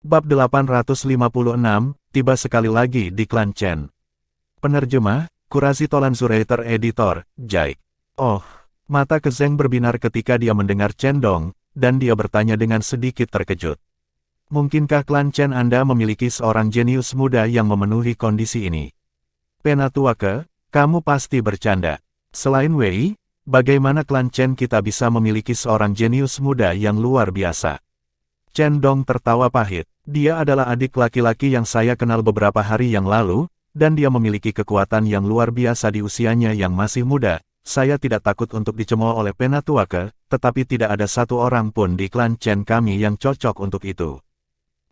Bab 856, tiba sekali lagi di klan Chen. Penerjemah, Kurasi Tolan Zuraiter Editor, Jaik. Oh, mata Kezeng berbinar ketika dia mendengar Chen Dong, dan dia bertanya dengan sedikit terkejut. Mungkinkah klan Chen Anda memiliki seorang jenius muda yang memenuhi kondisi ini? Penatuake, kamu pasti bercanda. Selain Wei, bagaimana klan Chen kita bisa memiliki seorang jenius muda yang luar biasa? Chen Dong tertawa pahit. Dia adalah adik laki-laki yang saya kenal beberapa hari yang lalu, dan dia memiliki kekuatan yang luar biasa di usianya yang masih muda. Saya tidak takut untuk dicemooh oleh Penatuake, tetapi tidak ada satu orang pun di klan Chen kami yang cocok untuk itu.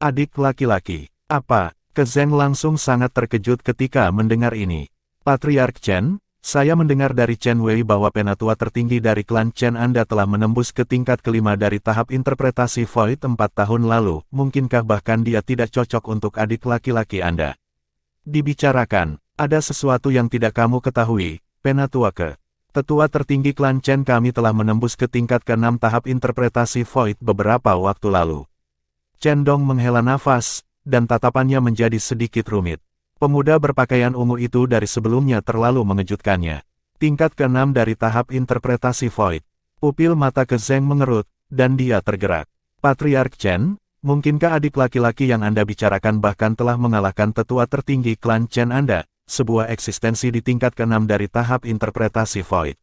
Adik laki-laki, apa? Kezeng langsung sangat terkejut ketika mendengar ini. Patriark Chen, saya mendengar dari Chen Wei bahwa penatua tertinggi dari klan Chen Anda telah menembus ke tingkat kelima dari tahap interpretasi Void 4 tahun lalu. Mungkinkah bahkan dia tidak cocok untuk adik laki-laki Anda? Dibicarakan, ada sesuatu yang tidak kamu ketahui, Penatuake. Tetua tertinggi klan Chen kami telah menembus ke tingkat ke-6 tahap interpretasi Void beberapa waktu lalu. Chen Dong menghela nafas, dan tatapannya menjadi sedikit rumit. Pemuda berpakaian ungu itu dari sebelumnya terlalu mengejutkannya. Tingkat ke-6 dari tahap interpretasi Void. Pupil mata Kezeng mengerut, dan dia tergerak. Patriark Chen, mungkinkah adik laki-laki yang Anda bicarakan bahkan telah mengalahkan tetua tertinggi klan Chen Anda, sebuah eksistensi di tingkat ke-6 dari tahap interpretasi Void?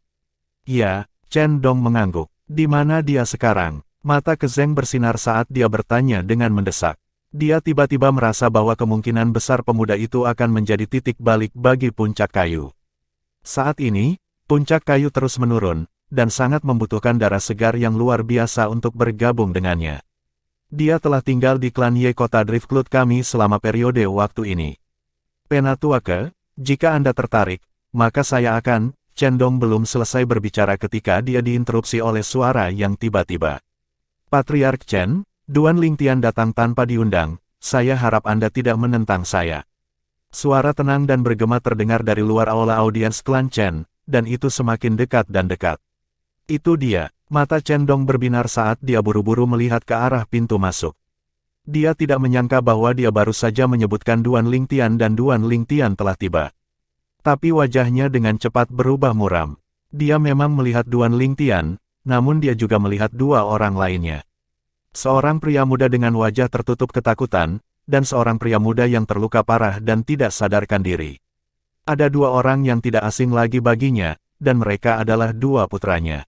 Ya, Chen Dong mengangguk. Di mana dia sekarang? Mata Kezeng bersinar saat dia bertanya dengan mendesak. Dia tiba-tiba merasa bahwa kemungkinan besar pemuda itu akan menjadi titik balik bagi puncak kayu. Saat ini, puncak kayu terus menurun, dan sangat membutuhkan darah segar yang luar biasa untuk bergabung dengannya. Dia telah tinggal di klan Ye kota Driftcloud kami selama periode waktu ini. Penatuake, jika Anda tertarik, maka saya akan... Chen Dong belum selesai berbicara ketika dia diinterupsi oleh suara yang tiba-tiba. Patriark Chen, Duan Lingtian datang tanpa diundang, saya harap Anda tidak menentang saya. Suara tenang dan bergema terdengar dari luar aula audiens klan Chen, dan itu semakin dekat dan dekat. Itu dia, mata Chen Dong berbinar saat dia buru-buru melihat ke arah pintu masuk. Dia tidak menyangka bahwa dia baru saja menyebutkan Duan Lingtian dan Duan Lingtian telah tiba. Tapi wajahnya dengan cepat berubah muram. Dia memang melihat Duan Lingtian, namun dia juga melihat dua orang lainnya. Seorang pria muda dengan wajah tertutup ketakutan, dan seorang pria muda yang terluka parah dan tidak sadarkan diri. Ada dua orang yang tidak asing lagi baginya, dan mereka adalah dua putranya.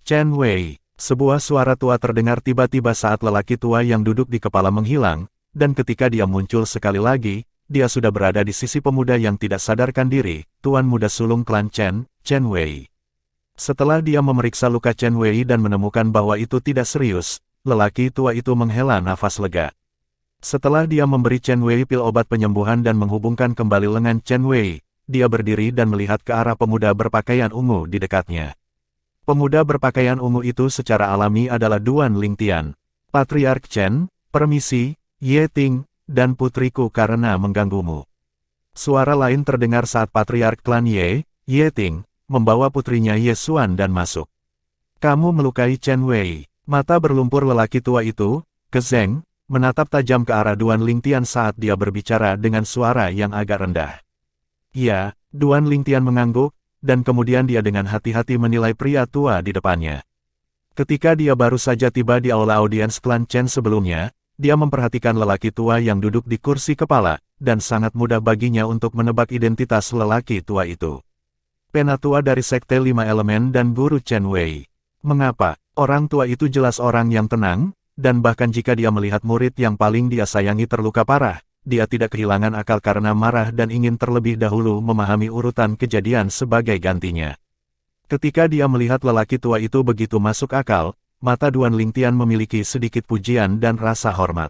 Chen Wei, sebuah suara tua terdengar tiba-tiba saat lelaki tua yang duduk di kepala menghilang, dan ketika dia muncul sekali lagi, dia sudah berada di sisi pemuda yang tidak sadarkan diri, Tuan Muda Sulung klan Chen, Chen Wei. Setelah dia memeriksa luka Chen Wei dan menemukan bahwa itu tidak serius, lelaki tua itu menghela nafas lega. Setelah dia memberi Chen Wei pil obat penyembuhan dan menghubungkan kembali lengan Chen Wei, dia berdiri dan melihat ke arah pemuda berpakaian ungu di dekatnya. Pemuda berpakaian ungu itu secara alami adalah Duan Lingtian. Patriark Chen, permisi, Ye Ting, dan putriku karena mengganggumu. Suara lain terdengar saat Patriark klan Ye Ting, membawa putrinya Ye Xuan dan masuk. Kamu melukai Chen Wei. Mata berlumpur lelaki tua itu, Kezeng, menatap tajam ke arah Duan Lingtian saat dia berbicara dengan suara yang agak rendah. Ya, Duan Lingtian mengangguk, dan kemudian dia dengan hati-hati menilai pria tua di depannya. Ketika dia baru saja tiba di aula audiens klan Chen sebelumnya, dia memperhatikan lelaki tua yang duduk di kursi kepala, dan sangat mudah baginya untuk menebak identitas lelaki tua itu. Penatua dari Sekte Lima Elemen dan Guru Chen Wei. Mengapa? Orang tua itu jelas orang yang tenang, dan bahkan jika dia melihat murid yang paling dia sayangi terluka parah, dia tidak kehilangan akal karena marah dan ingin terlebih dahulu memahami urutan kejadian sebagai gantinya. Ketika dia melihat lelaki tua itu begitu masuk akal, mata Duan Lingtian memiliki sedikit pujian dan rasa hormat.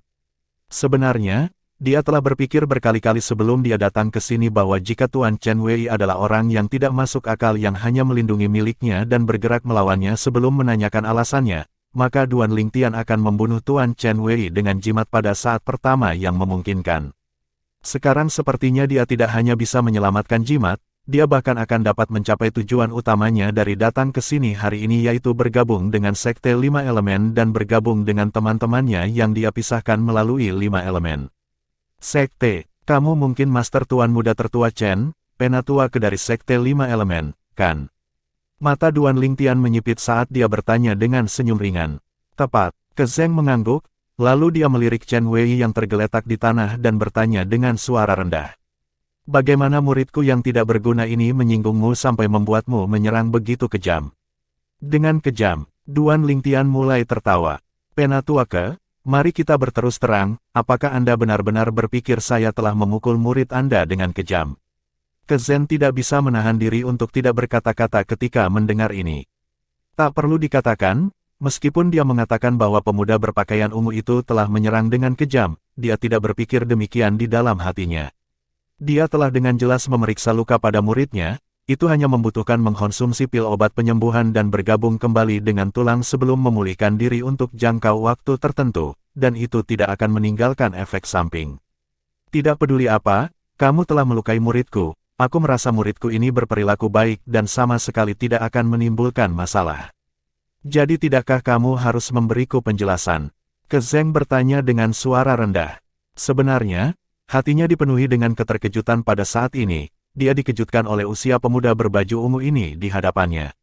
Sebenarnya, dia telah berpikir berkali-kali sebelum dia datang ke sini bahwa jika Tuan Chen Wei adalah orang yang tidak masuk akal yang hanya melindungi miliknya dan bergerak melawannya sebelum menanyakan alasannya, maka Duan Lingtian akan membunuh Tuan Chen Wei dengan jimat pada saat pertama yang memungkinkan. Sekarang sepertinya dia tidak hanya bisa menyelamatkan jimat, dia bahkan akan dapat mencapai tujuan utamanya dari datang ke sini hari ini, yaitu bergabung dengan Sekte 5 Elemen dan bergabung dengan teman-temannya yang dia pisahkan melalui 5 elemen. Sekte, kamu mungkin Master Tuan Muda tertua Chen, penatua ke dari Sekte 5 Elemen, kan? Mata Duan Lingtian menyipit saat dia bertanya dengan senyum ringan. Tepat, Zeng mengangguk, lalu dia melirik Chen Wei yang tergeletak di tanah dan bertanya dengan suara rendah. Bagaimana muridku yang tidak berguna ini menyinggungmu sampai membuatmu menyerang begitu kejam? Dengan kejam, Duan Lingtian mulai tertawa. Penatua ke, mari kita berterus terang, apakah Anda benar-benar berpikir saya telah memukul murid Anda dengan kejam? Zeng tidak bisa menahan diri untuk tidak berkata-kata ketika mendengar ini. Tak perlu dikatakan, meskipun dia mengatakan bahwa pemuda berpakaian ungu itu telah menyerang dengan kejam, dia tidak berpikir demikian di dalam hatinya. Dia telah dengan jelas memeriksa luka pada muridnya, itu hanya membutuhkan mengkonsumsi pil obat penyembuhan dan bergabung kembali dengan tulang sebelum memulihkan diri untuk jangka waktu tertentu, dan itu tidak akan meninggalkan efek samping. Tidak peduli apa, kamu telah melukai muridku. Aku merasa muridku ini berperilaku baik dan sama sekali tidak akan menimbulkan masalah. Jadi tidakkah kamu harus memberiku penjelasan? Zeng bertanya dengan suara rendah. Sebenarnya, hatinya dipenuhi dengan keterkejutan pada saat ini, dia dikejutkan oleh usia pemuda berbaju ungu ini di hadapannya.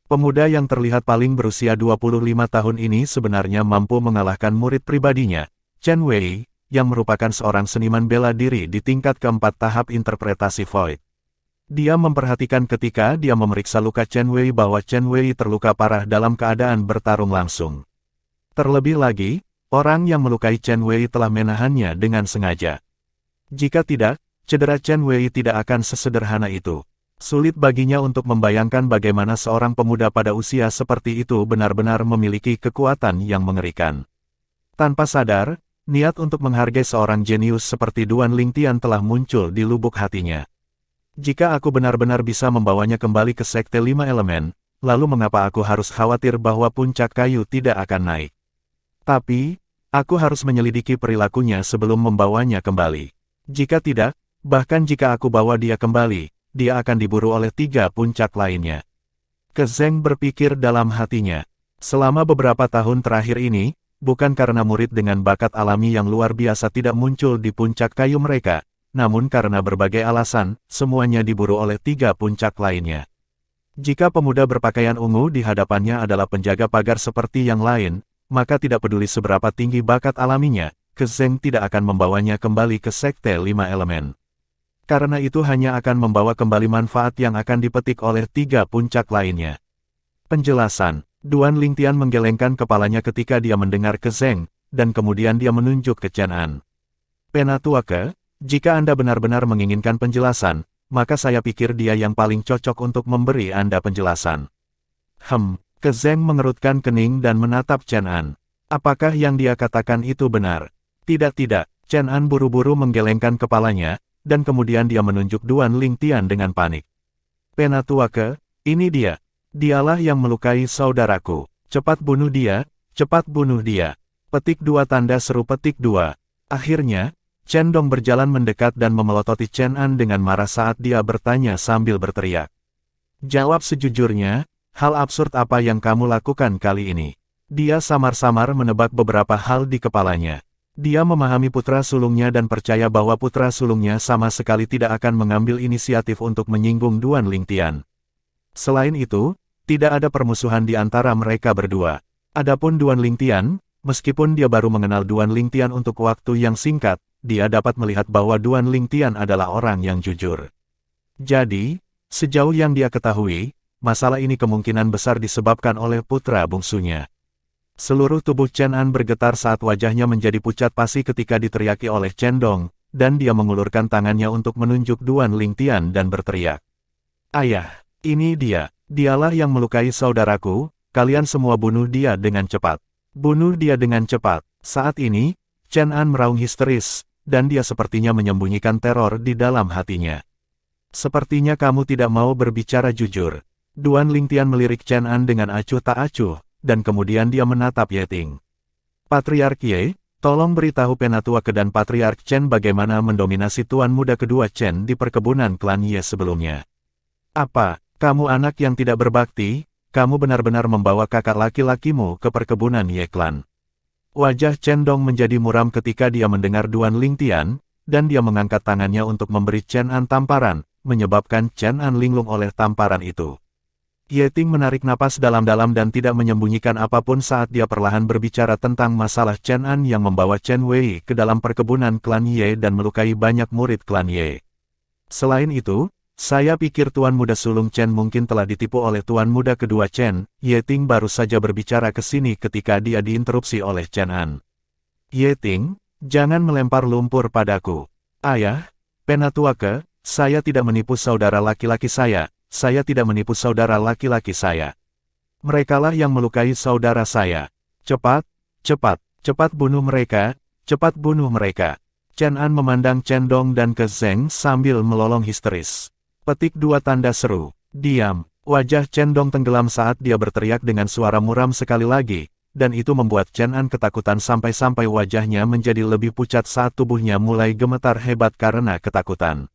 Pemuda yang terlihat paling berusia 25 tahun ini sebenarnya mampu mengalahkan murid pribadinya, Chen Wei, yang merupakan seorang seniman bela diri di tingkat keempat tahap interpretasi Void. Dia memperhatikan ketika dia memeriksa luka Chen Wei bahwa Chen Wei terluka parah dalam keadaan bertarung langsung. Terlebih lagi, orang yang melukai Chen Wei telah menahannya dengan sengaja. Jika tidak, cedera Chen Wei tidak akan sesederhana itu. Sulit baginya untuk membayangkan bagaimana seorang pemuda pada usia seperti itu benar-benar memiliki kekuatan yang mengerikan. Tanpa sadar, niat untuk menghargai seorang jenius seperti Duan Lingtian telah muncul di lubuk hatinya. Jika aku benar-benar bisa membawanya kembali ke Sekte 5 Elemen, lalu mengapa aku harus khawatir bahwa puncak kayu tidak akan naik? Tapi, aku harus menyelidiki perilakunya sebelum membawanya kembali. Jika tidak, bahkan jika aku bawa dia kembali, dia akan diburu oleh 3 puncak lainnya. Zeng berpikir dalam hatinya. Selama beberapa tahun terakhir ini, bukan karena murid dengan bakat alami yang luar biasa tidak muncul di puncak kayu mereka, namun karena berbagai alasan, semuanya diburu oleh 3 puncak lainnya. Jika pemuda berpakaian ungu di hadapannya adalah penjaga pagar seperti yang lain, maka tidak peduli seberapa tinggi bakat alaminya, Zeng tidak akan membawanya kembali ke Sekte 5 Elemen. Karena itu hanya akan membawa kembali manfaat yang akan dipetik oleh 3 puncak lainnya. Penjelasan. Duan Lingtian menggelengkan kepalanya ketika dia mendengar Zeng, dan kemudian dia menunjuk ke Chen An. Penatua ke, jika Anda benar-benar menginginkan penjelasan, maka saya pikir dia yang paling cocok untuk memberi Anda penjelasan. Zeng mengerutkan kening dan menatap Chen An. Apakah yang dia katakan itu benar? Tidak, Chen An buru-buru menggelengkan kepalanya, dan kemudian dia menunjuk Duan Lingtian dengan panik. Penatua ke, ini dia. Dialah yang melukai saudaraku. Cepat bunuh dia, cepat bunuh dia. Petik 2 tanda seru petik 2. Akhirnya, Chen Dong berjalan mendekat dan memelototi Chen An dengan marah saat dia bertanya sambil berteriak. Jawab sejujurnya, hal absurd apa yang kamu lakukan kali ini? Dia samar-samar menebak beberapa hal di kepalanya. Dia memahami putra sulungnya dan percaya bahwa putra sulungnya sama sekali tidak akan mengambil inisiatif untuk menyinggung Duan Lingtian. Selain itu, tidak ada permusuhan di antara mereka berdua. Adapun Duan Lingtian, meskipun dia baru mengenal Duan Lingtian untuk waktu yang singkat, dia dapat melihat bahwa Duan Lingtian adalah orang yang jujur. Jadi, sejauh yang dia ketahui, masalah ini kemungkinan besar disebabkan oleh putra bungsunya. Seluruh tubuh Chen An bergetar saat wajahnya menjadi pucat pasi ketika diteriaki oleh Chen Dong, dan dia mengulurkan tangannya untuk menunjuk Duan Lingtian dan berteriak. Ayah! Ini dia, dialah yang melukai saudaraku, kalian semua bunuh dia dengan cepat. Bunuh dia dengan cepat. Saat ini, Chen An meraung histeris, dan dia sepertinya menyembunyikan teror di dalam hatinya. Sepertinya kamu tidak mau berbicara jujur. Duan Lingtian melirik Chen An dengan acuh tak acuh, dan kemudian dia menatap Yeting. Patriark Ye, tolong beritahu Penatua Ke dan Patriark Chen bagaimana mendominasi Tuan Muda kedua Chen di perkebunan klan Ye sebelumnya. Apa, kamu anak yang tidak berbakti? Kamu benar-benar membawa kakak laki-lakimu ke perkebunan Ye Clan. Wajah Chen Dong menjadi muram ketika dia mendengar Duan Lingtian, dan dia mengangkat tangannya untuk memberi Chen An tamparan, menyebabkan Chen An linglung oleh tamparan itu. Ye Ting menarik napas dalam-dalam dan tidak menyembunyikan apapun saat dia perlahan berbicara tentang masalah Chen An yang membawa Chen Wei ke dalam perkebunan klan Ye dan melukai banyak murid klan Ye. Selain itu, saya pikir Tuan Muda Sulung Chen mungkin telah ditipu oleh Tuan Muda kedua Chen. Ye Ting baru saja berbicara ke sini ketika dia diinterupsi oleh Chen An. Ye Ting, jangan melempar lumpur padaku. Ayah, Penatua, saya tidak menipu saudara laki-laki saya tidak menipu saudara laki-laki saya. Merekalah yang melukai saudara saya. Cepat, cepat, cepat bunuh mereka, cepat bunuh mereka. Chen An memandang Chen Dong dan Ke Zeng sambil melolong histeris. Petik 2 tanda seru. Diam. Wajah Chen Dong tenggelam saat dia berteriak dengan suara muram sekali lagi, dan itu membuat Chen An ketakutan sampai-sampai wajahnya menjadi lebih pucat saat tubuhnya mulai gemetar hebat karena ketakutan.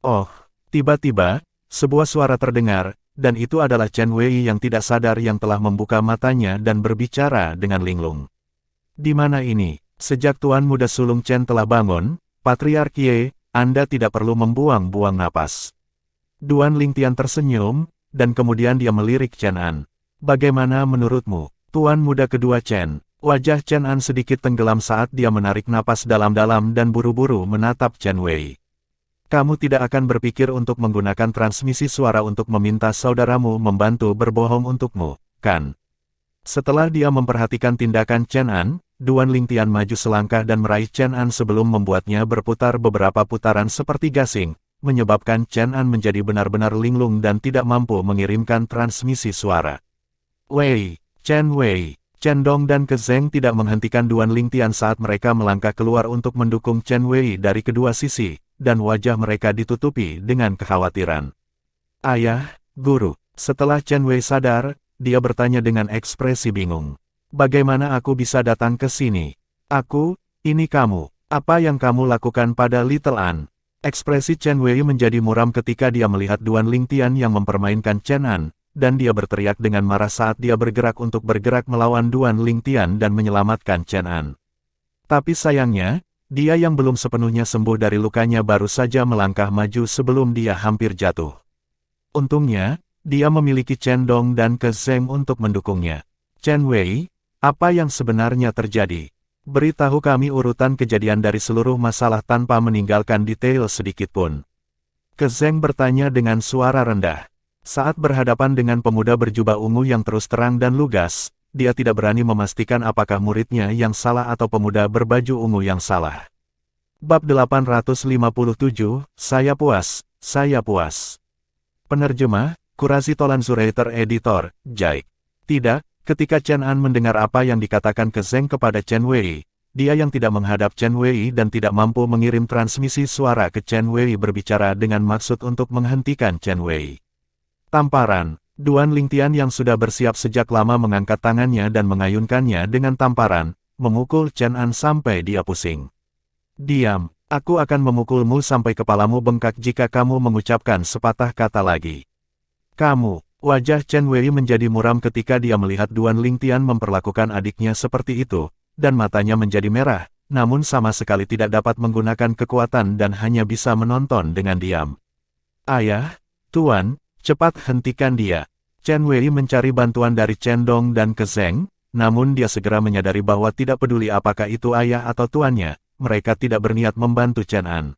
Oh, tiba-tiba, sebuah suara terdengar, dan itu adalah Chen Wei yang tidak sadar yang telah membuka matanya dan berbicara dengan linglung. Di mana ini? Sejak Tuan Muda Sulung Chen telah bangun, Patriark Ye, Anda tidak perlu membuang-buang napas. Duan Lingtian tersenyum, dan kemudian dia melirik Chen An. Bagaimana menurutmu, Tuan Muda kedua Chen? Wajah Chen An sedikit tenggelam saat dia menarik napas dalam-dalam dan buru-buru menatap Chen Wei. Kamu tidak akan berpikir untuk menggunakan transmisi suara untuk meminta saudaramu membantu berbohong untukmu, kan? Setelah dia memperhatikan tindakan Chen An, Duan Lingtian maju selangkah dan meraih Chen An sebelum membuatnya berputar beberapa putaran seperti gasing, menyebabkan Chen An menjadi benar-benar linglung dan tidak mampu mengirimkan transmisi suara. Wei, Chen Wei, Chen Dong dan Ke Zeng tidak menghentikan Duan Lingtian saat mereka melangkah keluar untuk mendukung Chen Wei dari kedua sisi, dan wajah mereka ditutupi dengan kekhawatiran. Ayah, Guru. Setelah Chen Wei sadar, dia bertanya dengan ekspresi bingung. Bagaimana aku bisa datang ke sini? Aku, ini kamu. Apa yang kamu lakukan pada Little An? Ekspresi Chen Wei menjadi muram ketika dia melihat Duan Lingtian yang mempermainkan Chen An, dan dia berteriak dengan marah saat dia bergerak untuk bergerak melawan Duan Lingtian dan menyelamatkan Chen An. Tapi sayangnya, dia yang belum sepenuhnya sembuh dari lukanya baru saja melangkah maju sebelum dia hampir jatuh. Untungnya, dia memiliki Chen Dong dan Ke Zeng untuk mendukungnya. Chen Wei, apa yang sebenarnya terjadi? Beritahu kami urutan kejadian dari seluruh masalah tanpa meninggalkan detail sedikitpun. Ke Zeng bertanya dengan suara rendah. Saat berhadapan dengan pemuda berjubah ungu yang terus terang dan lugas, dia tidak berani memastikan apakah muridnya yang salah atau pemuda berbaju ungu yang salah. Bab 857, Saya puas, saya puas. Penerjemah, Kurasi Tolan Zuraiter Editor, Jaik. Tidak, ketika Chen An mendengar apa yang dikatakan Ke Zeng kepada Chen Wei, dia yang tidak menghadap Chen Wei dan tidak mampu mengirim transmisi suara ke Chen Wei berbicara dengan maksud untuk menghentikan Chen Wei. Tamparan. Duan Lingtian yang sudah bersiap sejak lama mengangkat tangannya dan mengayunkannya dengan tamparan, memukul Chen An sampai dia pusing. Diam, aku akan memukulmu sampai kepalamu bengkak jika kamu mengucapkan sepatah kata lagi. Kamu, wajah Chen Wei menjadi muram ketika dia melihat Duan Lingtian memperlakukan adiknya seperti itu, dan matanya menjadi merah, namun sama sekali tidak dapat menggunakan kekuatan dan hanya bisa menonton dengan diam. Ayah, Tuan, cepat hentikan dia. Chen Wei mencari bantuan dari Chen Dong dan Ke Zeng, namun dia segera menyadari bahwa tidak peduli apakah itu ayah atau tuannya, mereka tidak berniat membantu Chen An.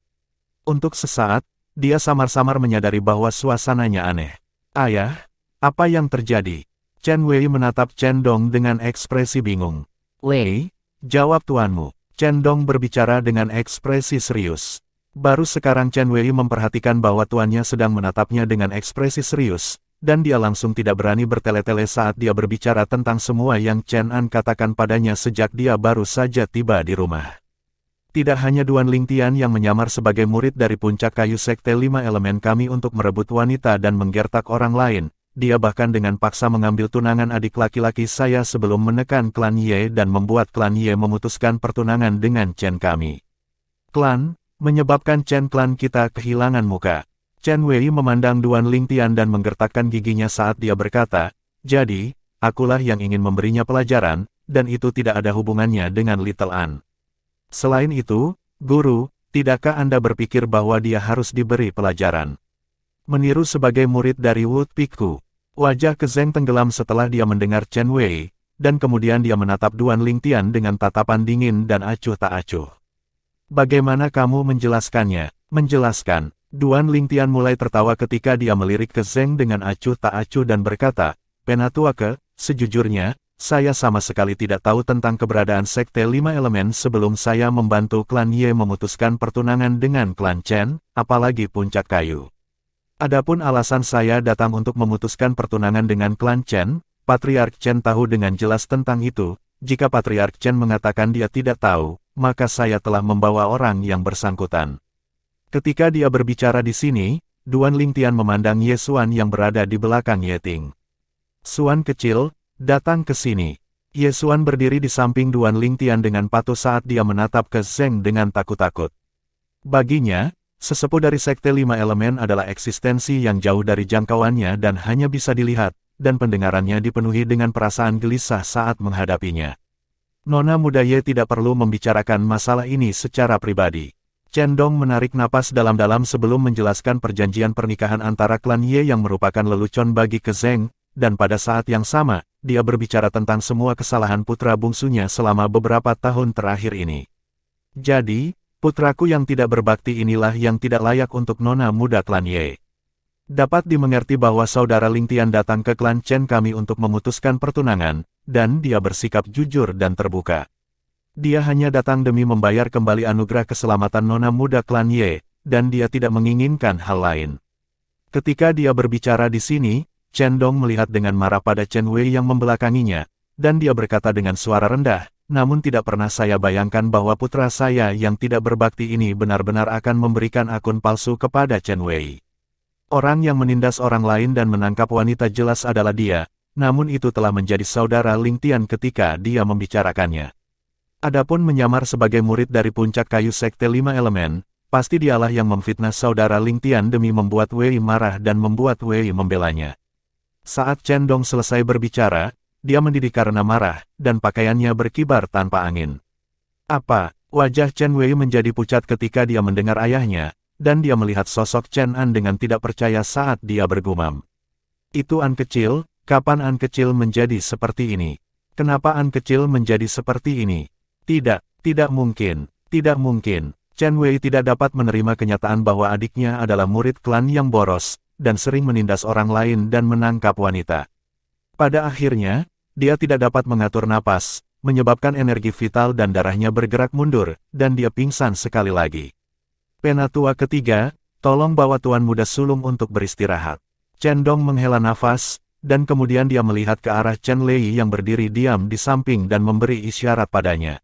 Untuk sesaat, dia samar-samar menyadari bahwa suasananya aneh. Ayah, apa yang terjadi? Chen Wei menatap Chen Dong dengan ekspresi bingung. Wei, jawab tuanmu. Chen Dong berbicara dengan ekspresi serius. Baru sekarang Chen Wei memperhatikan bahwa tuannya sedang menatapnya dengan ekspresi serius, dan dia langsung tidak berani bertele-tele saat dia berbicara tentang semua yang Chen An katakan padanya sejak dia baru saja tiba di rumah. Tidak hanya Duan Lingtian yang menyamar sebagai murid dari puncak kayu sekte 5 elemen kami untuk merebut wanita dan menggertak orang lain, dia bahkan dengan paksa mengambil tunangan adik laki-laki saya sebelum menekan klan Ye dan membuat klan Ye memutuskan pertunangan dengan Chen kami. Klan, menyebabkan Chen klan kita kehilangan muka. Chen Wei memandang Duan Lingtian dan menggertakkan giginya saat dia berkata, jadi, akulah yang ingin memberinya pelajaran, dan itu tidak ada hubungannya dengan Little An. Selain itu, guru, tidakkah Anda berpikir bahwa dia harus diberi pelajaran? Meniru sebagai murid dari Wu Piku. Wajah Kezeng tenggelam setelah dia mendengar Chen Wei, dan kemudian dia menatap Duan Lingtian dengan tatapan dingin dan acuh tak acuh. Bagaimana kamu menjelaskannya? Menjelaskan. Duan Lingtian mulai tertawa ketika dia melirik Kezeng dengan acuh tak acuh dan berkata, Penatuake, sejujurnya, saya sama sekali tidak tahu tentang keberadaan Sekte Lima Elemen sebelum saya membantu klan Ye memutuskan pertunangan dengan klan Chen, apalagi Puncak Kayu. Adapun alasan saya datang untuk memutuskan pertunangan dengan klan Chen, Patriark Chen tahu dengan jelas tentang itu. Jika Patriark Chen mengatakan dia tidak tahu, maka saya telah membawa orang yang bersangkutan. Ketika dia berbicara di sini, Duan Lingtian memandang Ye Xuan yang berada di belakang Ye Ting. Xuan kecil, datang ke sini. Ye Xuan berdiri di samping Duan Lingtian dengan patuh saat dia menatap ke Zeng dengan takut-takut. Baginya, sesepuh dari Sekte Lima Elemen adalah eksistensi yang jauh dari jangkauannya dan hanya bisa dilihat, dan pendengarannya dipenuhi dengan perasaan gelisah saat menghadapinya. Nona muda Ye tidak perlu membicarakan masalah ini secara pribadi. Chen Dong menarik napas dalam-dalam sebelum menjelaskan perjanjian pernikahan antara klan Ye yang merupakan lelucon bagi Kezeng, dan pada saat yang sama, dia berbicara tentang semua kesalahan putra bungsunya selama beberapa tahun terakhir ini. Jadi, putraku yang tidak berbakti inilah yang tidak layak untuk nona muda klan Ye. Dapat dimengerti bahwa saudara Lingtian datang ke klan Chen kami untuk memutuskan pertunangan, dan dia bersikap jujur dan terbuka. Dia hanya datang demi membayar kembali anugerah keselamatan nona muda klan Ye, dan dia tidak menginginkan hal lain. Ketika dia berbicara di sini, Chen Dong melihat dengan marah pada Chen Wei yang membelakanginya, dan dia berkata dengan suara rendah, namun tidak pernah saya bayangkan bahwa putra saya yang tidak berbakti ini benar-benar akan memberikan akun palsu kepada Chen Wei. Orang yang menindas orang lain dan menangkap wanita jelas adalah dia, namun itu telah menjadi saudara Lingtian ketika dia membicarakannya. Adapun menyamar sebagai murid dari Puncak Kayu Sekte Lima Elemen, pasti dialah yang memfitnah saudara Lingtian demi membuat Wei marah dan membuat Wei membelanya. Saat Chen Dong selesai berbicara, dia mendidih karena marah, dan pakaiannya berkibar tanpa angin. Apa? Wajah Chen Wei menjadi pucat ketika dia mendengar ayahnya, dan dia melihat sosok Chen An dengan tidak percaya saat dia bergumam. Itu An kecil, kapan An kecil menjadi seperti ini? Kenapa An kecil menjadi seperti ini? Tidak mungkin, tidak mungkin. Chen Wei tidak dapat menerima kenyataan bahwa adiknya adalah murid klan yang boros, dan sering menindas orang lain dan menangkap wanita. Pada akhirnya, dia tidak dapat mengatur napas, menyebabkan energi vital dan darahnya bergerak mundur, dan dia pingsan sekali lagi. Penatua ketiga, tolong bawa Tuan Muda Sulung untuk beristirahat. Chen Dong menghela nafas, dan kemudian dia melihat ke arah Chen Lei yang berdiri diam di samping dan memberi isyarat padanya.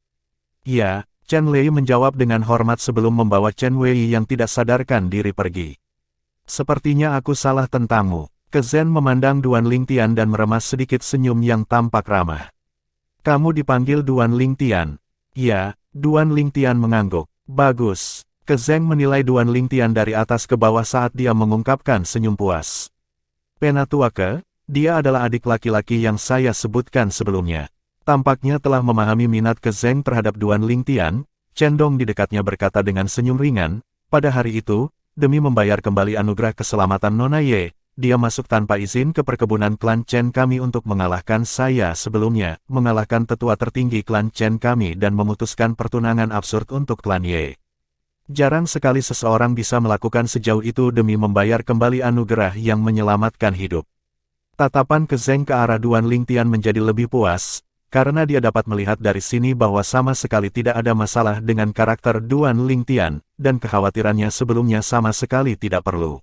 Ya, Chen Lei menjawab dengan hormat sebelum membawa Chen Wei yang tidak sadarkan diri pergi. Sepertinya aku salah tentangmu. Kezhen memandang Duan Lingtian dan meremas sedikit senyum yang tampak ramah. Kamu dipanggil Duan Lingtian? Ya, Duan Lingtian mengangguk. Bagus. Kezhen menilai Duan Lingtian dari atas ke bawah saat dia mengungkapkan senyum puas. Penatuake, dia adalah adik laki-laki yang saya sebutkan sebelumnya. Tampaknya telah memahami minat Kezhen terhadap Duan Lingtian, Chen Dong di dekatnya berkata dengan senyum ringan, pada hari itu, demi membayar kembali anugerah keselamatan Nona Ye, dia masuk tanpa izin ke perkebunan klan Chen kami untuk mengalahkan saya sebelumnya, mengalahkan tetua tertinggi klan Chen kami dan memutuskan pertunangan absurd untuk klan Ye. Jarang sekali seseorang bisa melakukan sejauh itu demi membayar kembali anugerah yang menyelamatkan hidup. Tatapan Kezhen ke arah Duan Lingtian menjadi lebih puas, karena dia dapat melihat dari sini bahwa sama sekali tidak ada masalah dengan karakter Duan Lingtian, dan kekhawatirannya sebelumnya sama sekali tidak perlu.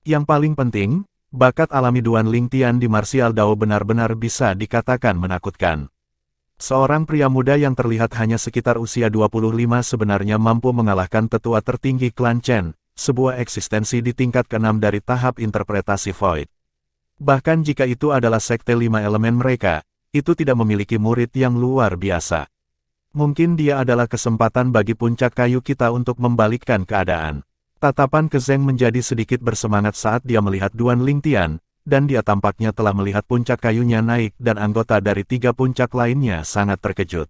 Yang paling penting, bakat alami Duan Lingtian di martial Dao benar-benar bisa dikatakan menakutkan. Seorang pria muda yang terlihat hanya sekitar usia 25 sebenarnya mampu mengalahkan tetua tertinggi klan Chen, sebuah eksistensi di tingkat ke-6 dari tahap interpretasi Void. Bahkan jika itu adalah Sekte Lima Elemen mereka, itu tidak memiliki murid yang luar biasa. Mungkin dia adalah kesempatan bagi Puncak Kayu kita untuk membalikkan keadaan. Tatapan Ke Zeng menjadi sedikit bersemangat saat dia melihat Duan Lingtian, dan dia tampaknya telah melihat puncak kayunya naik dan anggota dari 3 puncak lainnya sangat terkejut.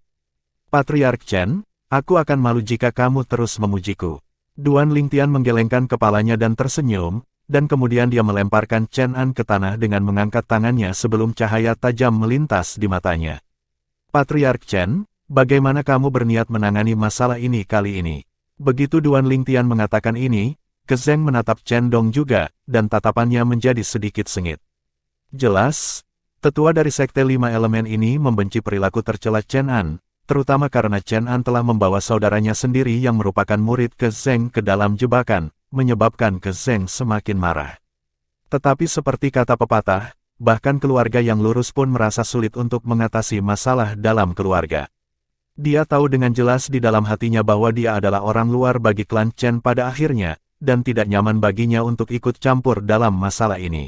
Patriark Chen, aku akan malu jika kamu terus memujiku. Duan Lingtian menggelengkan kepalanya dan tersenyum, dan kemudian dia melemparkan Chen An ke tanah dengan mengangkat tangannya sebelum cahaya tajam melintas di matanya. Patriark Chen, bagaimana kamu berniat menangani masalah ini kali ini? Begitu Duan Lingtian mengatakan ini, Ke Zeng menatap Chen Dong juga, dan tatapannya menjadi sedikit sengit. Jelas, tetua dari Sekte 5 Elemen ini membenci perilaku tercela Chen An, terutama karena Chen An telah membawa saudaranya sendiri yang merupakan murid Ke Zeng ke dalam jebakan, menyebabkan Ke Zeng semakin marah. Tetapi seperti kata pepatah, bahkan keluarga yang lurus pun merasa sulit untuk mengatasi masalah dalam keluarga. Dia tahu dengan jelas di dalam hatinya bahwa dia adalah orang luar bagi klan Chen pada akhirnya, dan tidak nyaman baginya untuk ikut campur dalam masalah ini.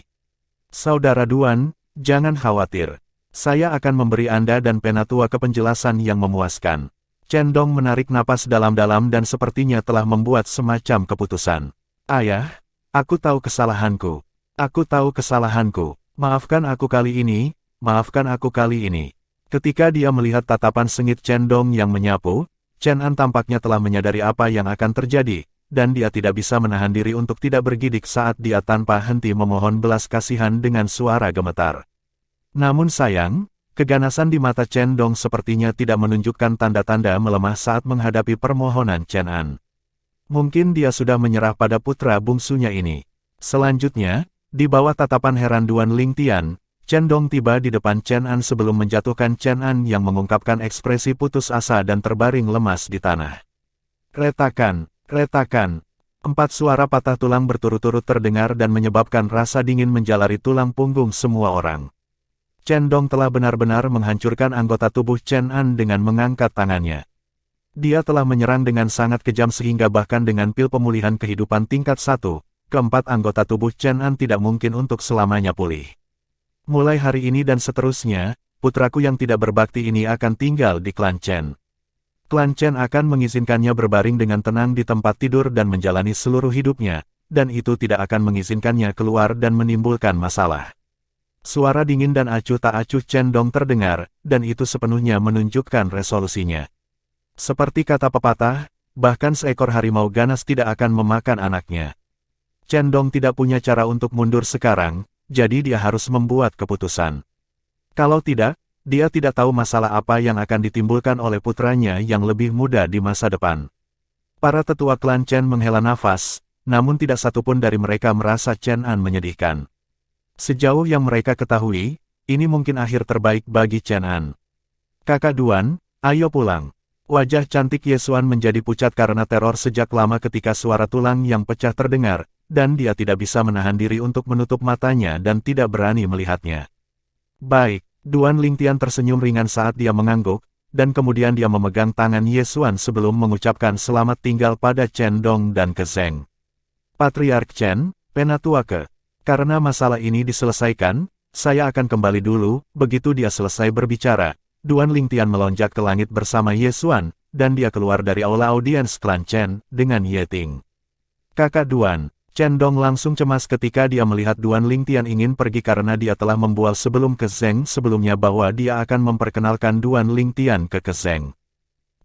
Saudara Duan, jangan khawatir. Saya akan memberi Anda dan Penatua penjelasan yang memuaskan. Chen Dong menarik napas dalam-dalam dan sepertinya telah membuat semacam keputusan. Ayah, aku tahu kesalahanku. Aku tahu kesalahanku. Maafkan aku kali ini, maafkan aku kali ini. Ketika dia melihat tatapan sengit Chen Dong yang menyapu, Chen An tampaknya telah menyadari apa yang akan terjadi, dan dia tidak bisa menahan diri untuk tidak bergidik saat dia tanpa henti memohon belas kasihan dengan suara gemetar. Namun sayang, keganasan di mata Chen Dong sepertinya tidak menunjukkan tanda-tanda melemah saat menghadapi permohonan Chen An. Mungkin dia sudah menyerah pada putra bungsunya ini. Selanjutnya, di bawah tatapan heran Duan Lingtian, Chen Dong tiba di depan Chen An sebelum menjatuhkan Chen An yang mengungkapkan ekspresi putus asa dan terbaring lemas di tanah. Retakan, retakan. 4 suara patah tulang berturut-turut terdengar dan menyebabkan rasa dingin menjalari tulang punggung semua orang. Chen Dong telah benar-benar menghancurkan anggota tubuh Chen An dengan mengangkat tangannya. Dia telah menyerang dengan sangat kejam sehingga bahkan dengan pil pemulihan kehidupan tingkat 1, keempat anggota tubuh Chen An tidak mungkin untuk selamanya pulih. Mulai hari ini dan seterusnya, putraku yang tidak berbakti ini akan tinggal di klan Chen. Klan Chen akan mengizinkannya berbaring dengan tenang di tempat tidur dan menjalani seluruh hidupnya, dan itu tidak akan mengizinkannya keluar dan menimbulkan masalah. Suara dingin dan acuh tak acuh Chen Dong terdengar, dan itu sepenuhnya menunjukkan resolusinya. Seperti kata pepatah, bahkan seekor harimau ganas tidak akan memakan anaknya. Chen Dong tidak punya cara untuk mundur sekarang, jadi dia harus membuat keputusan. Kalau tidak, dia tidak tahu masalah apa yang akan ditimbulkan oleh putranya yang lebih muda di masa depan. Para tetua klan Chen menghela nafas, namun tidak satupun dari mereka merasa Chen An menyedihkan. Sejauh yang mereka ketahui, ini mungkin akhir terbaik bagi Chen An. Kakak Duan, ayo pulang. Wajah cantik Yesuan menjadi pucat karena teror sejak lama ketika suara tulang yang pecah terdengar, dan dia tidak bisa menahan diri untuk menutup matanya dan tidak berani melihatnya. Baik, Duan Lingtian tersenyum ringan saat dia mengangguk, dan kemudian dia memegang tangan Yesuan sebelum mengucapkan selamat tinggal pada Chen Dong dan Ke Zeng. Patriark Chen, Penatua Ke, karena masalah ini diselesaikan, saya akan kembali dulu. Begitu dia selesai berbicara, Duan Lingtian melonjak ke langit bersama Yesuan, dan dia keluar dari aula audiens klan Chen dengan Yeting. Kakak Duan, Chen Dong langsung cemas ketika dia melihat Duan Lingtian ingin pergi karena dia telah membual sebelum Ke Zeng sebelumnya bahwa dia akan memperkenalkan Duan Lingtian ke Ke Zeng.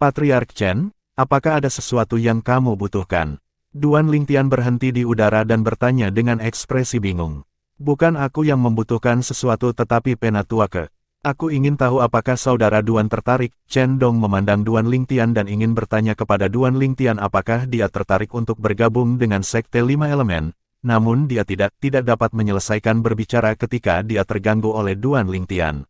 Patriark Chen, apakah ada sesuatu yang kamu butuhkan? Duan Lingtian berhenti di udara dan bertanya dengan ekspresi bingung. Bukan aku yang membutuhkan sesuatu tetapi Penatua Ke. Aku ingin tahu apakah saudara Duan tertarik. Chen Dong memandang Duan Lingtian dan ingin bertanya kepada Duan Lingtian apakah dia tertarik untuk bergabung dengan Sekte 5 Elemen, namun dia tidak dapat menyelesaikan berbicara ketika dia terganggu oleh Duan Lingtian.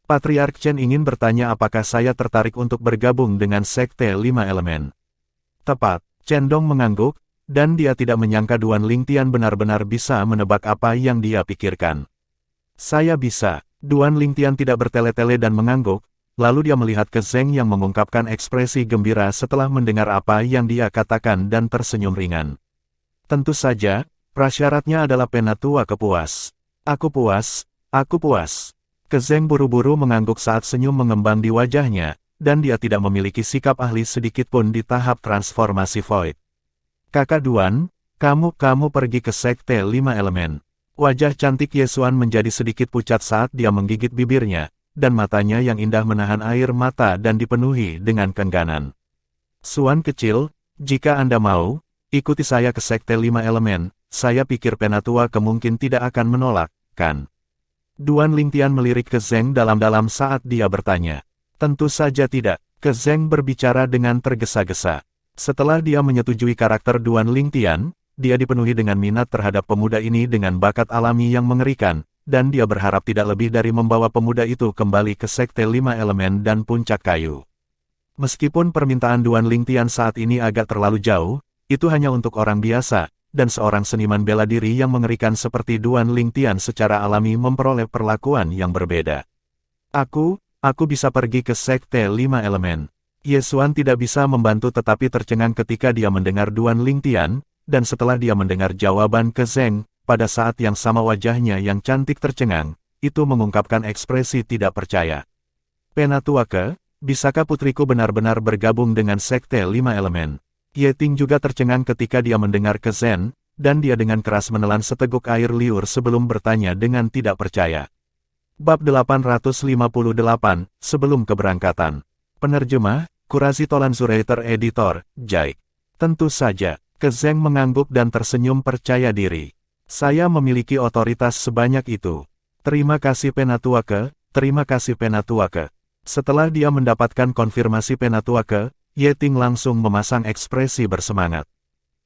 Patriark Chen ingin bertanya apakah saya tertarik untuk bergabung dengan Sekte 5 Elemen. Tepat, Chen Dong mengangguk, dan dia tidak menyangka Duan Lingtian benar-benar bisa menebak apa yang dia pikirkan. Saya bisa. Duan Lingtian tidak bertele-tele dan mengangguk, lalu dia melihat Ke Zeng yang mengungkapkan ekspresi gembira setelah mendengar apa yang dia katakan dan tersenyum ringan. Tentu saja, prasyaratnya adalah Penatua Ke puas. Aku puas, aku puas. Ke Zeng buru-buru mengangguk saat senyum mengembang di wajahnya, dan dia tidak memiliki sikap ahli sedikitpun di tahap transformasi Void. Kakak Duan, Kamu pergi ke Sekte 5 Elemen. Wajah cantik Yesuan menjadi sedikit pucat saat dia menggigit bibirnya, dan matanya yang indah menahan air mata dan dipenuhi dengan kengganan. Suan kecil, jika Anda mau, ikuti saya ke Sekte 5 Elemen, saya pikir Penatua mungkin tidak akan menolak, kan? Duan Lingtian melirik ke Zeng dalam-dalam saat dia bertanya. Tentu saja tidak, ke Zeng berbicara dengan tergesa-gesa. Setelah dia menyetujui karakter Duan Lingtian, dia dipenuhi dengan minat terhadap pemuda ini dengan bakat alami yang mengerikan, dan dia berharap tidak lebih dari membawa pemuda itu kembali ke Sekte 5 Elemen dan Puncak Kayu. Meskipun permintaan Duan Lingtian saat ini agak terlalu jauh, itu hanya untuk orang biasa, dan seorang seniman bela diri yang mengerikan seperti Duan Lingtian secara alami memperoleh perlakuan yang berbeda. Aku bisa pergi ke Sekte 5 Elemen. Yesuan tidak bisa membantu tetapi tercengang ketika dia mendengar Duan Lingtian, dan setelah dia mendengar jawaban ke Zeng, pada saat yang sama wajahnya yang cantik tercengang, itu mengungkapkan ekspresi tidak percaya. Penatua, bisakah putriku benar-benar bergabung dengan Sekte 5 Elemen? Ye Ting juga tercengang ketika dia mendengar ke Zeng, dan dia dengan keras menelan seteguk air liur sebelum bertanya dengan tidak percaya. Bab 858, Sebelum Keberangkatan. Penerjemah, Kurasi Tolanzurator Editor, Jai. Tentu saja. Ke Zeng mengangguk dan tersenyum percaya diri. Saya memiliki otoritas sebanyak itu. Terima kasih Penatua, terima kasih Penatua. Setelah dia mendapatkan konfirmasi Penatua, Ye Ting langsung memasang ekspresi bersemangat.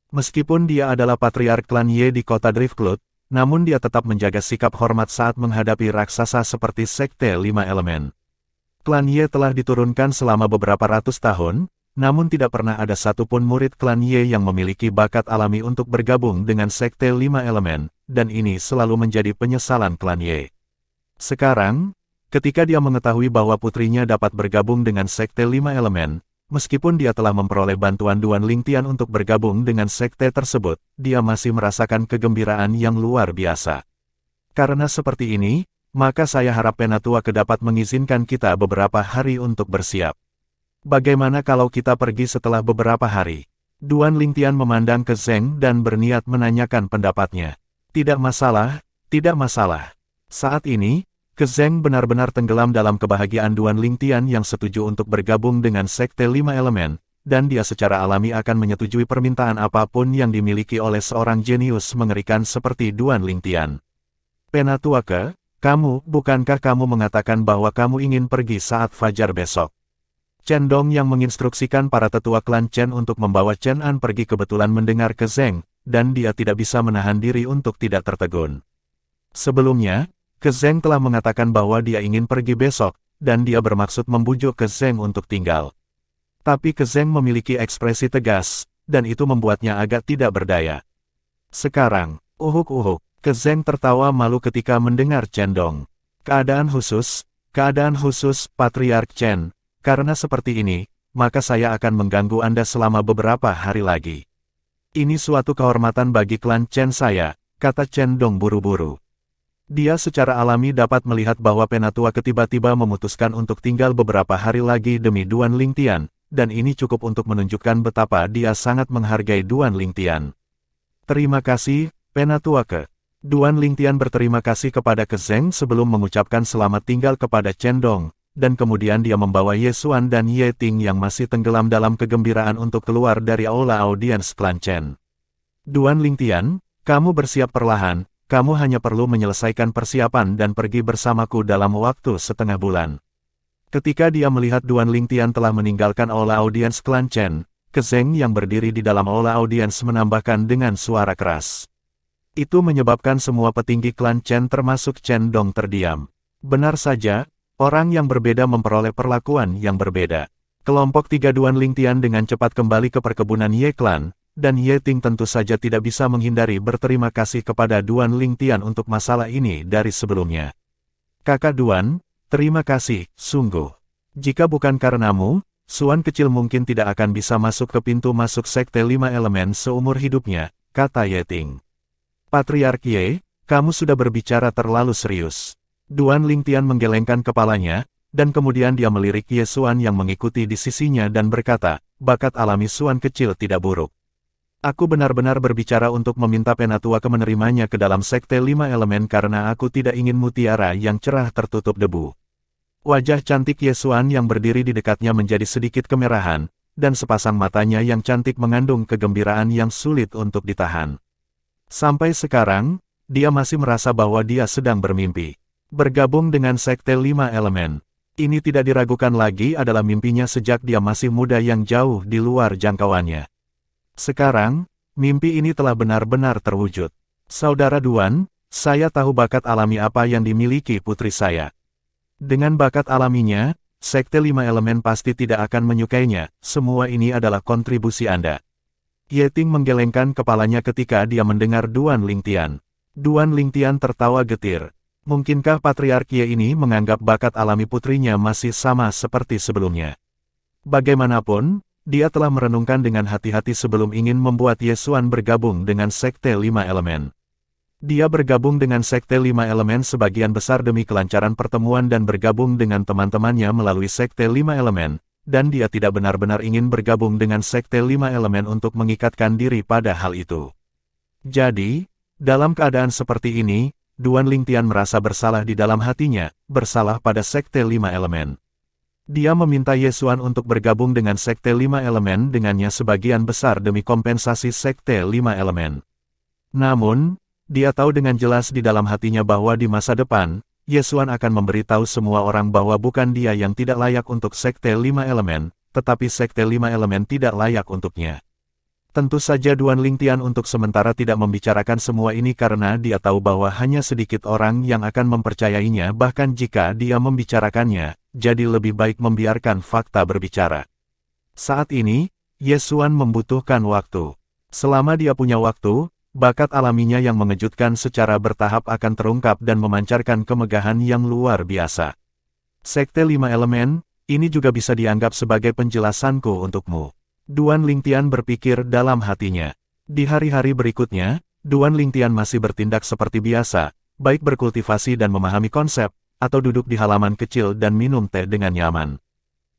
Meskipun dia adalah patriark klan Ye di kota Driftwood, namun dia tetap menjaga sikap hormat saat menghadapi raksasa seperti Sekte 5 Elemen. Klan Ye telah diturunkan selama beberapa ratus tahun, namun tidak pernah ada satupun murid klan Ye yang memiliki bakat alami untuk bergabung dengan Sekte 5 Elemen, dan ini selalu menjadi penyesalan klan Ye. Sekarang, ketika dia mengetahui bahwa putrinya dapat bergabung dengan Sekte 5 Elemen, meskipun dia telah memperoleh bantuan Duan Lingtian untuk bergabung dengan sekte tersebut, dia masih merasakan kegembiraan yang luar biasa. Karena seperti ini, maka saya harap Penatua dapat mengizinkan kita beberapa hari untuk bersiap. Bagaimana kalau kita pergi setelah beberapa hari? Duan Lingtian memandang ke Zeng dan berniat menanyakan pendapatnya. Tidak masalah, tidak masalah. Saat ini, ke Zeng benar-benar tenggelam dalam kebahagiaan Duan Lingtian yang setuju untuk bergabung dengan Sekte 5 Elemen, dan dia secara alami akan menyetujui permintaan apapun yang dimiliki oleh seorang jenius mengerikan seperti Duan Lingtian. Penatua, bukankah kamu mengatakan bahwa kamu ingin pergi saat fajar besok? Chen Dong yang menginstruksikan para tetua klan Chen untuk membawa Chen An pergi kebetulan mendengar ke Zeng, dan dia tidak bisa menahan diri untuk tidak tertegun. Sebelumnya, ke Zeng telah mengatakan bahwa dia ingin pergi besok, dan dia bermaksud membujuk ke Zeng untuk tinggal. Tapi ke Zeng memiliki ekspresi tegas, dan itu membuatnya agak tidak berdaya. Sekarang, ke Zeng tertawa malu ketika mendengar Chen Dong. Keadaan khusus, Patriark Chen. Karena seperti ini, maka saya akan mengganggu Anda selama beberapa hari lagi. Ini suatu kehormatan bagi klan Chen saya, kata Chen Dong buru-buru. Dia secara alami dapat melihat bahwa Penatua tiba-tiba memutuskan untuk tinggal beberapa hari lagi demi Duan Lingtian, dan ini cukup untuk menunjukkan betapa dia sangat menghargai Duan Lingtian. Terima kasih, Penatua. Duan Lingtian berterima kasih kepada ke Zeng sebelum mengucapkan selamat tinggal kepada Chen Dong. Dan kemudian dia membawa Yesuan dan Ye Ting yang masih tenggelam dalam kegembiraan untuk keluar dari aula audiens klan Chen. Duan Lingtian, kamu bersiap perlahan, kamu hanya perlu menyelesaikan persiapan dan pergi bersamaku dalam waktu setengah bulan. Ketika dia melihat Duan Lingtian telah meninggalkan aula audiens klan Chen, ke Zeng yang berdiri di dalam aula audiens menambahkan dengan suara keras. Itu menyebabkan semua petinggi klan Chen termasuk Chen Dong terdiam. Benar saja. Orang yang berbeda memperoleh perlakuan yang berbeda. Kelompok 3 Duan Lingtian dengan cepat kembali ke perkebunan Ye Clan, dan Ye Ting tentu saja tidak bisa menghindari berterima kasih kepada Duan Lingtian untuk masalah ini dari sebelumnya. Kakak Duan, terima kasih, sungguh. Jika bukan karenamu, Suan kecil mungkin tidak akan bisa masuk ke pintu masuk Sekte 5 Elemen seumur hidupnya, kata Ye Ting. Patriark Ye, kamu sudah berbicara terlalu serius. Duan Lingtian menggelengkan kepalanya, dan kemudian dia melirik Yesuan yang mengikuti di sisinya dan berkata, bakat alami Suan kecil tidak buruk. Aku benar-benar berbicara untuk meminta Penatua menerimanya ke dalam Sekte Lima Elemen karena aku tidak ingin mutiara yang cerah tertutup debu. Wajah cantik Yesuan yang berdiri di dekatnya menjadi sedikit kemerahan, dan sepasang matanya yang cantik mengandung kegembiraan yang sulit untuk ditahan. Sampai sekarang, dia masih merasa bahwa dia sedang bermimpi. Bergabung dengan Sekte Lima Elemen. Ini tidak diragukan lagi adalah mimpinya sejak dia masih muda yang jauh di luar jangkauannya. Sekarang, mimpi ini telah benar-benar terwujud. Saudara Duan, saya tahu bakat alami apa yang dimiliki putri saya. Dengan bakat alaminya, Sekte Lima Elemen pasti tidak akan menyukainya, semua ini adalah kontribusi Anda. Yeting menggelengkan kepalanya ketika dia mendengar Duan Lingtian. Duan Lingtian tertawa getir. Mungkinkah Patriark Ye ini menganggap bakat alami putrinya masih sama seperti sebelumnya? Bagaimanapun, dia telah merenungkan dengan hati-hati sebelum ingin membuat Yesuan bergabung dengan Sekte Lima Elemen. Dia bergabung dengan Sekte Lima Elemen sebagian besar demi kelancaran pertemuan dan bergabung dengan teman-temannya melalui Sekte Lima Elemen, dan dia tidak benar-benar ingin bergabung dengan Sekte Lima Elemen untuk mengikatkan diri pada hal itu. Jadi, dalam keadaan seperti ini, Duan Lingtian merasa bersalah di dalam hatinya, bersalah pada Sekte Lima Elemen. Dia meminta Yesuan untuk bergabung dengan Sekte Lima Elemen dengannya sebagian besar demi kompensasi Sekte Lima Elemen. Namun, dia tahu dengan jelas di dalam hatinya bahwa di masa depan, Yesuan akan memberitahu semua orang bahwa bukan dia yang tidak layak untuk Sekte Lima Elemen, tetapi Sekte Lima Elemen tidak layak untuknya. Tentu saja Duan Lingtian untuk sementara tidak membicarakan semua ini karena dia tahu bahwa hanya sedikit orang yang akan mempercayainya bahkan jika dia membicarakannya, jadi lebih baik membiarkan fakta berbicara. Saat ini, Yesuan membutuhkan waktu. Selama dia punya waktu, bakat alaminya yang mengejutkan secara bertahap akan terungkap dan memancarkan kemegahan yang luar biasa. Sekte Lima Elemen, ini juga bisa dianggap sebagai penjelasanku untukmu. Duan Lingtian berpikir dalam hatinya. Di hari-hari berikutnya, Duan Lingtian masih bertindak seperti biasa, baik berkultivasi dan memahami konsep, atau duduk di halaman kecil dan minum teh dengan nyaman.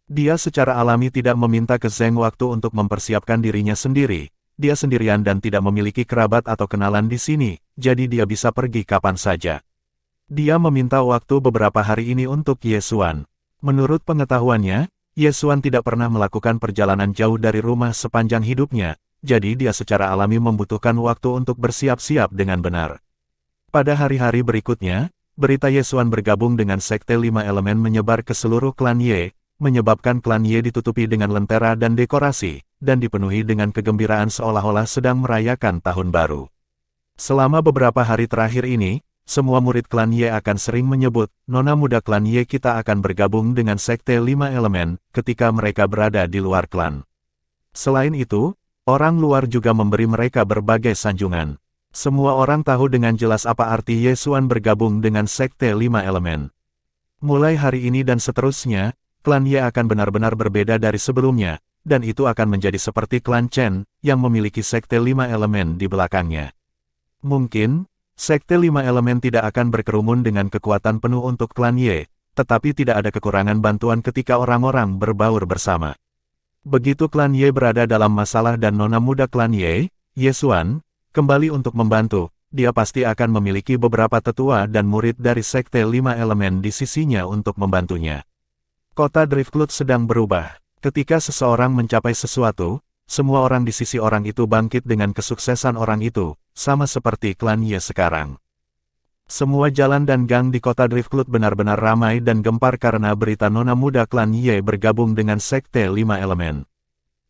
Dia secara alami tidak meminta ke Zeng waktu untuk mempersiapkan dirinya sendiri. Dia sendirian dan tidak memiliki kerabat atau kenalan di sini, jadi dia bisa pergi kapan saja. Dia meminta waktu beberapa hari ini untuk Yesuan. Menurut pengetahuannya, Yesuan tidak pernah melakukan perjalanan jauh dari rumah sepanjang hidupnya, jadi dia secara alami membutuhkan waktu untuk bersiap-siap dengan benar. Pada hari-hari berikutnya, berita Yesuan bergabung dengan Sekte Lima Elemen menyebar ke seluruh klan Ye, menyebabkan klan Ye ditutupi dengan lentera dan dekorasi, dan dipenuhi dengan kegembiraan seolah-olah sedang merayakan tahun baru. Selama beberapa hari terakhir ini, semua murid klan Ye akan sering menyebut, Nona muda klan Ye kita akan bergabung dengan Sekte Lima Elemen, ketika mereka berada di luar klan. Selain itu, orang luar juga memberi mereka berbagai sanjungan. Semua orang tahu dengan jelas apa arti Yesuan bergabung dengan Sekte Lima Elemen. Mulai hari ini dan seterusnya, klan Ye akan benar-benar berbeda dari sebelumnya, dan itu akan menjadi seperti klan Chen, yang memiliki Sekte Lima Elemen di belakangnya. Mungkin, Sekte Lima Elemen tidak akan berkerumun dengan kekuatan penuh untuk klan Ye, tetapi tidak ada kekurangan bantuan ketika orang-orang berbaur bersama. Begitu klan Ye berada dalam masalah dan nona muda klan Ye, Yesuan, kembali untuk membantu, dia pasti akan memiliki beberapa tetua dan murid dari Sekte Lima Elemen di sisinya untuk membantunya. Kota Driftwood sedang berubah. Ketika seseorang mencapai sesuatu, semua orang di sisi orang itu bangkit dengan kesuksesan orang itu, sama seperti klan Ye sekarang. Semua jalan dan gang di kota Driftwood benar-benar ramai dan gempar karena berita nona muda klan Ye bergabung dengan Sekte Lima Elemen.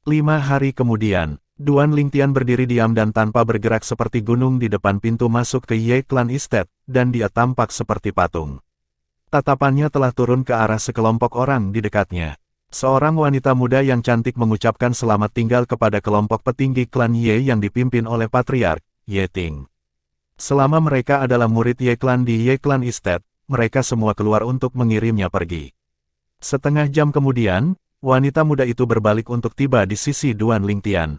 5 hari kemudian, Duan Lingtian berdiri diam dan tanpa bergerak seperti gunung di depan pintu masuk ke Ye Clan Estate, dan dia tampak seperti patung. Tatapannya telah turun ke arah sekelompok orang di dekatnya. Seorang wanita muda yang cantik mengucapkan selamat tinggal kepada kelompok petinggi klan Ye yang dipimpin oleh Patriark, Ye Ting. Selama mereka adalah murid Ye Clan di Ye Clan Estate, mereka semua keluar untuk mengirimnya pergi. Setengah jam kemudian, wanita muda itu berbalik untuk tiba di sisi Duan Lingtian.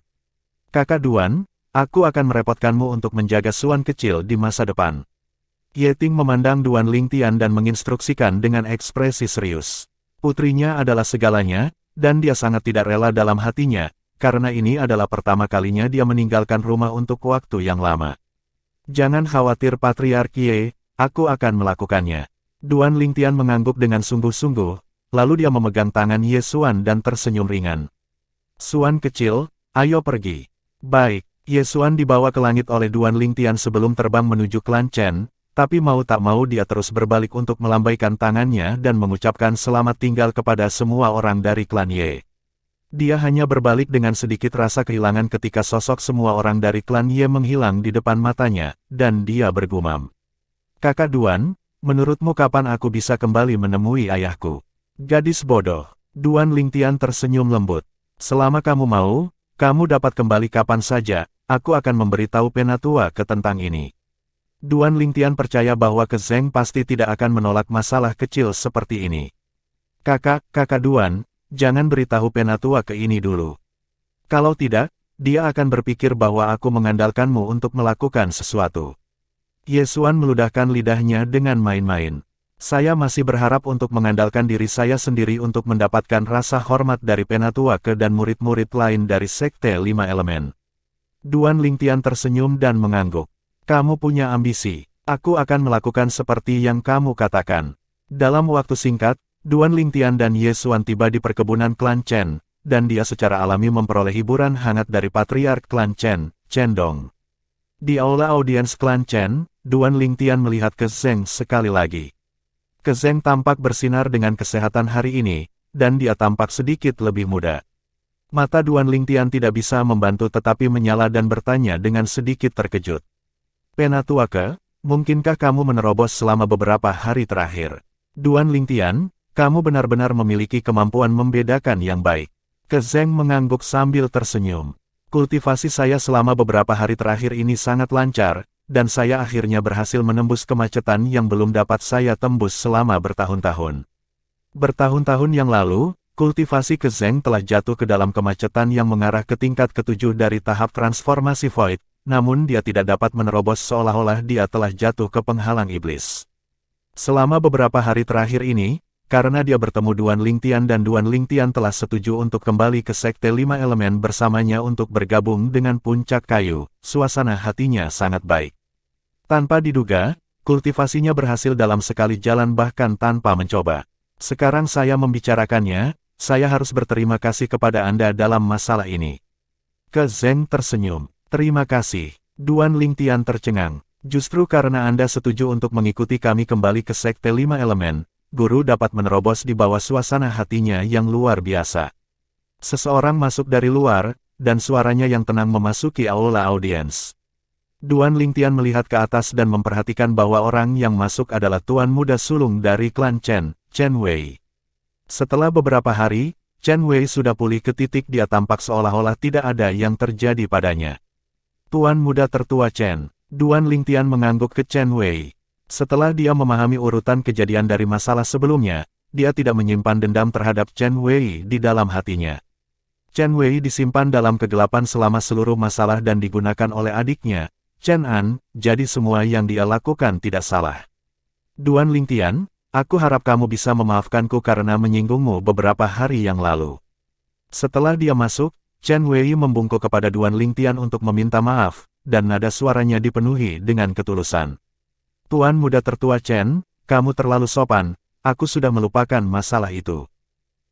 Kakak Duan, aku akan merepotkanmu untuk menjaga Suan kecil di masa depan. Ye Ting memandang Duan Lingtian dan menginstruksikan dengan ekspresi serius. Putrinya adalah segalanya, dan dia sangat tidak rela dalam hatinya, karena ini adalah pertama kalinya dia meninggalkan rumah untuk waktu yang lama. Jangan khawatir Patriark Ye, aku akan melakukannya. Duan Lingtian mengangguk dengan sungguh-sungguh, lalu dia memegang tangan Ye Xuan dan tersenyum ringan. Xuan kecil, ayo pergi. Baik, Ye Xuan dibawa ke langit oleh Duan Lingtian sebelum terbang menuju klan Chen, tapi mau tak mau dia terus berbalik untuk melambaikan tangannya dan mengucapkan selamat tinggal kepada semua orang dari klan Ye. Dia hanya berbalik dengan sedikit rasa kehilangan ketika sosok semua orang dari klan Ye menghilang di depan matanya, dan dia bergumam. Kakak Duan, menurutmu kapan aku bisa kembali menemui ayahku? Gadis bodoh. Duan Lingtian tersenyum lembut. Selama kamu mau, kamu dapat kembali kapan saja, aku akan memberitahu Penatua ke tentang ini. Duan Lingtian percaya bahwa Ke Zeng pasti tidak akan menolak masalah kecil seperti ini. Kakak Duan, jangan beritahu Penatua ke ini dulu. Kalau tidak, dia akan berpikir bahwa aku mengandalkanmu untuk melakukan sesuatu. Ye Xuan meludahkan lidahnya dengan main-main. Saya masih berharap untuk mengandalkan diri saya sendiri untuk mendapatkan rasa hormat dari Penatua Ke dan murid-murid lain dari Sekte Lima Elemen. Duan Lingtian tersenyum dan mengangguk. Kamu punya ambisi. Aku akan melakukan seperti yang kamu katakan. Dalam waktu singkat, Duan Lingtian dan Ye Xuan tiba di perkebunan klan Chen, dan dia secara alami memperoleh hiburan hangat dari Patriark klan Chen, Chen Dong. Di aula audiens klan Chen, Duan Lingtian melihat Ke Zeng sekali lagi. Ke Zeng tampak bersinar dengan kesehatan hari ini, dan dia tampak sedikit lebih muda. Mata Duan Lingtian tidak bisa membantu tetapi menyala dan bertanya dengan sedikit terkejut. Penatua Ke, mungkinkah kamu menerobos selama beberapa hari terakhir? Duan Lingtian, kamu benar-benar memiliki kemampuan membedakan yang baik. Ke Zeng mengangguk sambil tersenyum. Kultivasi saya selama beberapa hari terakhir ini sangat lancar, dan saya akhirnya berhasil menembus kemacetan yang belum dapat saya tembus selama bertahun-tahun. Bertahun-tahun yang lalu, kultivasi Ke Zeng telah jatuh ke dalam kemacetan yang mengarah ke tingkat ketujuh dari tahap transformasi Void, namun dia tidak dapat menerobos seolah-olah dia telah jatuh ke penghalang iblis. Selama beberapa hari terakhir ini, karena dia bertemu Duan Lingtian dan Duan Lingtian telah setuju untuk kembali ke Sekte Lima Elemen bersamanya untuk bergabung dengan Puncak Kayu, suasana hatinya sangat baik. Tanpa diduga, kultivasinya berhasil dalam sekali jalan bahkan tanpa mencoba. Sekarang saya membicarakannya, saya harus berterima kasih kepada Anda dalam masalah ini. Ke Zeng tersenyum. Terima kasih. Duan Lingtian tercengang. Justru karena Anda setuju untuk mengikuti kami kembali ke Sekte Lima Elemen, guru dapat menerobos di bawah suasana hatinya yang luar biasa. Seseorang masuk dari luar, dan suaranya yang tenang memasuki aula audiens. Duan Lingtian melihat ke atas dan memperhatikan bahwa orang yang masuk adalah tuan muda sulung dari klan Chen, Chen Wei. Setelah beberapa hari, Chen Wei sudah pulih ke titik dia tampak seolah-olah tidak ada yang terjadi padanya. Tuan muda tertua Chen, Duan Lingtian mengangguk ke Chen Wei. Setelah dia memahami urutan kejadian dari masalah sebelumnya, dia tidak menyimpan dendam terhadap Chen Wei di dalam hatinya. Chen Wei disimpan dalam kegelapan selama seluruh masalah dan digunakan oleh adiknya, Chen An, jadi semua yang dia lakukan tidak salah. Duan Lingtian, aku harap kamu bisa memaafkanku karena menyinggungmu beberapa hari yang lalu. Setelah dia masuk, Chen Wei membungkuk kepada Duan Lingtian untuk meminta maaf, dan nada suaranya dipenuhi dengan ketulusan. Tuan muda tertua Chen, kamu terlalu sopan, aku sudah melupakan masalah itu.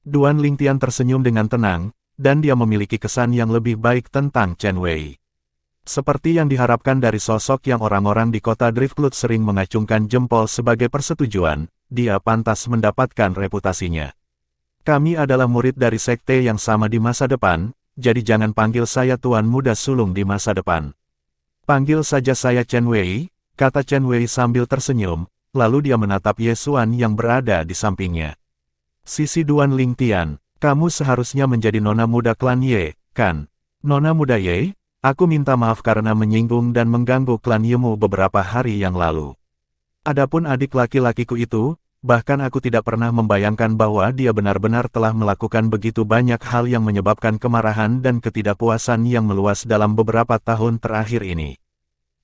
Duan Lingtian tersenyum dengan tenang, dan dia memiliki kesan yang lebih baik tentang Chen Wei. Seperti yang diharapkan dari sosok yang orang-orang di kota Driftwood sering mengacungkan jempol sebagai persetujuan, dia pantas mendapatkan reputasinya. Kami adalah murid dari sekte yang sama di masa depan, jadi jangan panggil saya tuan muda sulung di masa depan. Panggil saja saya Chen Wei, kata Chen Wei sambil tersenyum, lalu dia menatap Ye Xuan yang berada di sampingnya. Sisi Duan Lingtian, kamu seharusnya menjadi nona muda klan Ye, kan? Nona muda Ye, aku minta maaf karena menyinggung dan mengganggu klan Yemu beberapa hari yang lalu. Adapun adik laki-lakiku itu, bahkan aku tidak pernah membayangkan bahwa dia benar-benar telah melakukan begitu banyak hal yang menyebabkan kemarahan dan ketidakpuasan yang meluas dalam beberapa tahun terakhir ini.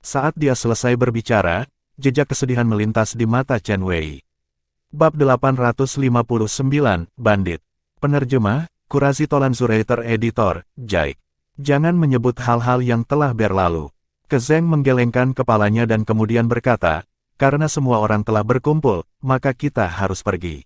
Saat dia selesai berbicara, jejak kesedihan melintas di mata Chen Wei. Bab 859, Bandit. Penerjemah, Kurazi Tolanzurator Editor, Jai. Jangan menyebut hal-hal yang telah berlalu. Kezeng menggelengkan kepalanya dan kemudian berkata, karena semua orang telah berkumpul, maka kita harus pergi.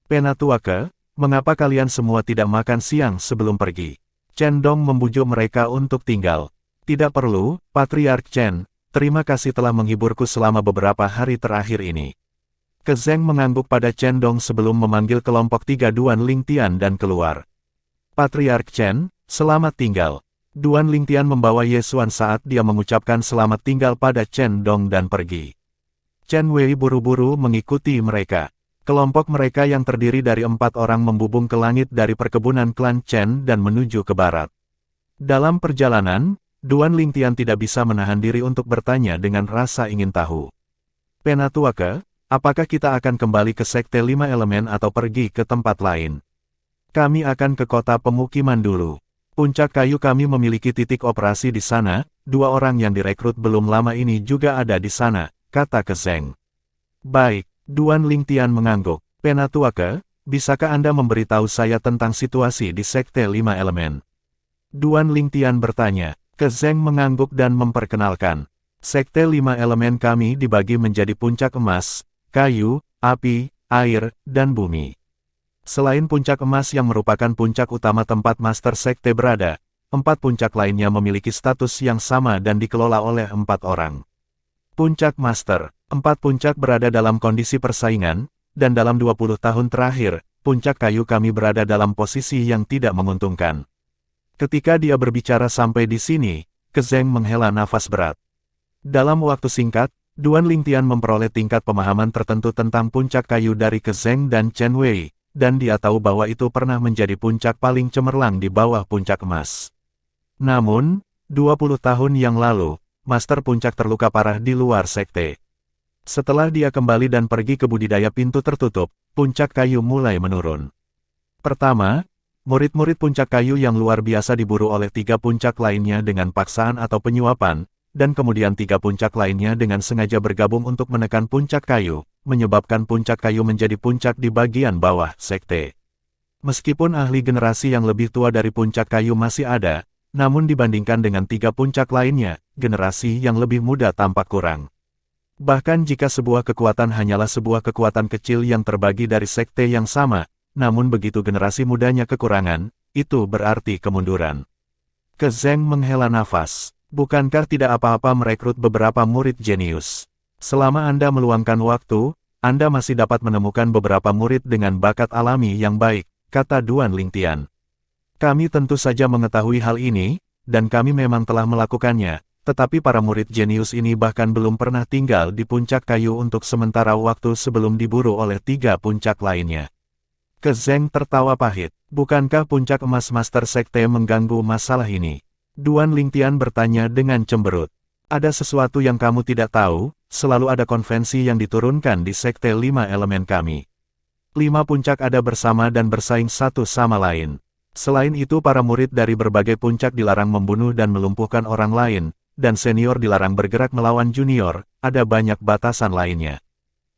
Penatuake, mengapa kalian semua tidak makan siang sebelum pergi? Chen Dong membujuk mereka untuk tinggal. Tidak perlu, Patriark Chen, terima kasih telah menghiburku selama beberapa hari terakhir ini. Kezeng mengangguk pada Chen Dong sebelum memanggil kelompok 3 Duan Lingtian dan keluar. Patriark Chen, selamat tinggal. Duan Lingtian membawa Ye Xuan saat dia mengucapkan selamat tinggal pada Chen Dong dan pergi. Chen Wei buru-buru mengikuti mereka. Kelompok mereka yang terdiri dari 4 orang membubung ke langit dari perkebunan klan Chen dan menuju ke barat. Dalam perjalanan, Duan Lingtian tidak bisa menahan diri untuk bertanya dengan rasa ingin tahu. Penatuake, apakah kita akan kembali ke Sekte 5 Elemen atau pergi ke tempat lain? Kami akan ke kota pemukiman dulu. Puncak Kayu kami memiliki titik operasi di sana, 2 orang yang direkrut belum lama ini juga ada di sana, kata Kezeng. Baik. Duan Lingtian mengangguk. Penatuake, bisakah Anda memberitahu saya tentang situasi di Sekte 5 Elemen? Duan Lingtian bertanya. Kezeng mengangguk dan memperkenalkan. Sekte 5 Elemen kami dibagi menjadi puncak emas, kayu, api, air, dan bumi. Selain puncak emas yang merupakan puncak utama tempat Master Sekte berada, 4 puncak lainnya memiliki status yang sama dan dikelola oleh 4 orang. Puncak Master. 4 puncak berada dalam kondisi persaingan, dan dalam 20 tahun terakhir, puncak kayu kami berada dalam posisi yang tidak menguntungkan. Ketika dia berbicara sampai di sini, Kezeng menghela nafas berat. Dalam waktu singkat, Duan Lingtian memperoleh tingkat pemahaman tertentu tentang puncak kayu dari Kezeng dan Chen Wei, dan dia tahu bahwa itu pernah menjadi puncak paling cemerlang di bawah puncak emas. Namun, 20 tahun yang lalu, Master Puncak terluka parah di luar sekte. Setelah dia kembali dan pergi ke budidaya pintu tertutup, puncak kayu mulai menurun. Pertama, murid-murid puncak kayu yang luar biasa diburu oleh 3 puncak lainnya dengan paksaan atau penyuapan, dan kemudian 3 puncak lainnya dengan sengaja bergabung untuk menekan puncak kayu, menyebabkan puncak kayu menjadi puncak di bagian bawah sekte. Meskipun ahli generasi yang lebih tua dari puncak kayu masih ada, namun dibandingkan dengan 3 puncak lainnya, generasi yang lebih muda tampak kurang. Bahkan jika sebuah kekuatan hanyalah sebuah kekuatan kecil yang terbagi dari sekte yang sama, namun begitu generasi mudanya kekurangan, itu berarti kemunduran. Kezeng menghela nafas. Bukankah tidak apa-apa merekrut beberapa murid jenius? Selama Anda meluangkan waktu, Anda masih dapat menemukan beberapa murid dengan bakat alami yang baik, kata Duan Lingtian. Kami tentu saja mengetahui hal ini, dan kami memang telah melakukannya. Tetapi para murid jenius ini bahkan belum pernah tinggal di puncak kayu untuk sementara waktu sebelum diburu oleh 3 puncak lainnya. Kezeng tertawa pahit. Bukankah puncak emas Master Sekte mengganggu masalah ini? Duan Lingtian bertanya dengan cemberut. Ada sesuatu yang kamu tidak tahu, selalu ada konvensi yang diturunkan di Sekte 5 Elemen kami. 5 puncak ada bersama dan bersaing satu sama lain. Selain itu para murid dari berbagai puncak dilarang membunuh dan melumpuhkan orang lain, dan senior dilarang bergerak melawan junior, ada banyak batasan lainnya.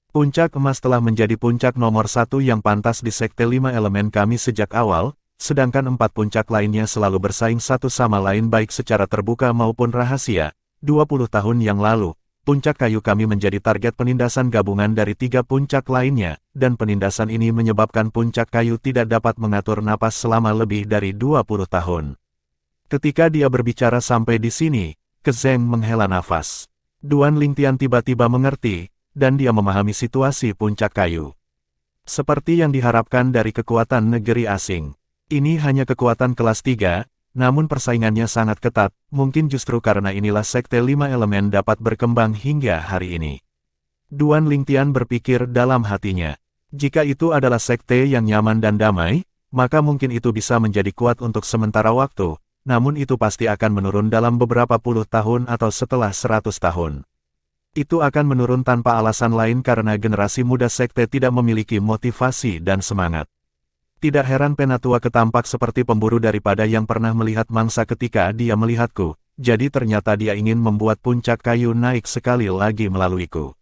Puncak emas telah menjadi puncak nomor 1 yang pantas di Sekte 5 Elemen kami sejak awal, sedangkan 4 puncak lainnya selalu bersaing satu sama lain baik secara terbuka maupun rahasia. 20 tahun yang lalu, puncak kayu kami menjadi target penindasan gabungan dari 3 puncak lainnya, dan penindasan ini menyebabkan puncak kayu tidak dapat mengatur napas selama lebih dari 20 tahun. Ketika dia berbicara sampai di sini, Kezeng menghela nafas. Duan Lingtian tiba-tiba mengerti, dan dia memahami situasi puncak kayu. Seperti yang diharapkan dari kekuatan negeri asing. Ini hanya kekuatan kelas 3, namun persaingannya sangat ketat, mungkin justru karena inilah Sekte 5 Elemen dapat berkembang hingga hari ini. Duan Lingtian berpikir dalam hatinya. Jika itu adalah sekte yang nyaman dan damai, maka mungkin itu bisa menjadi kuat untuk sementara waktu. Namun itu pasti akan menurun dalam beberapa puluh tahun atau setelah 100 tahun. Itu akan menurun tanpa alasan lain karena generasi muda sekte tidak memiliki motivasi dan semangat. Tidak heran Penatuake tampak seperti pemburu daripada yang pernah melihat mangsa ketika dia melihatku, jadi ternyata dia ingin membuat puncak kayu naik sekali lagi melaluiku.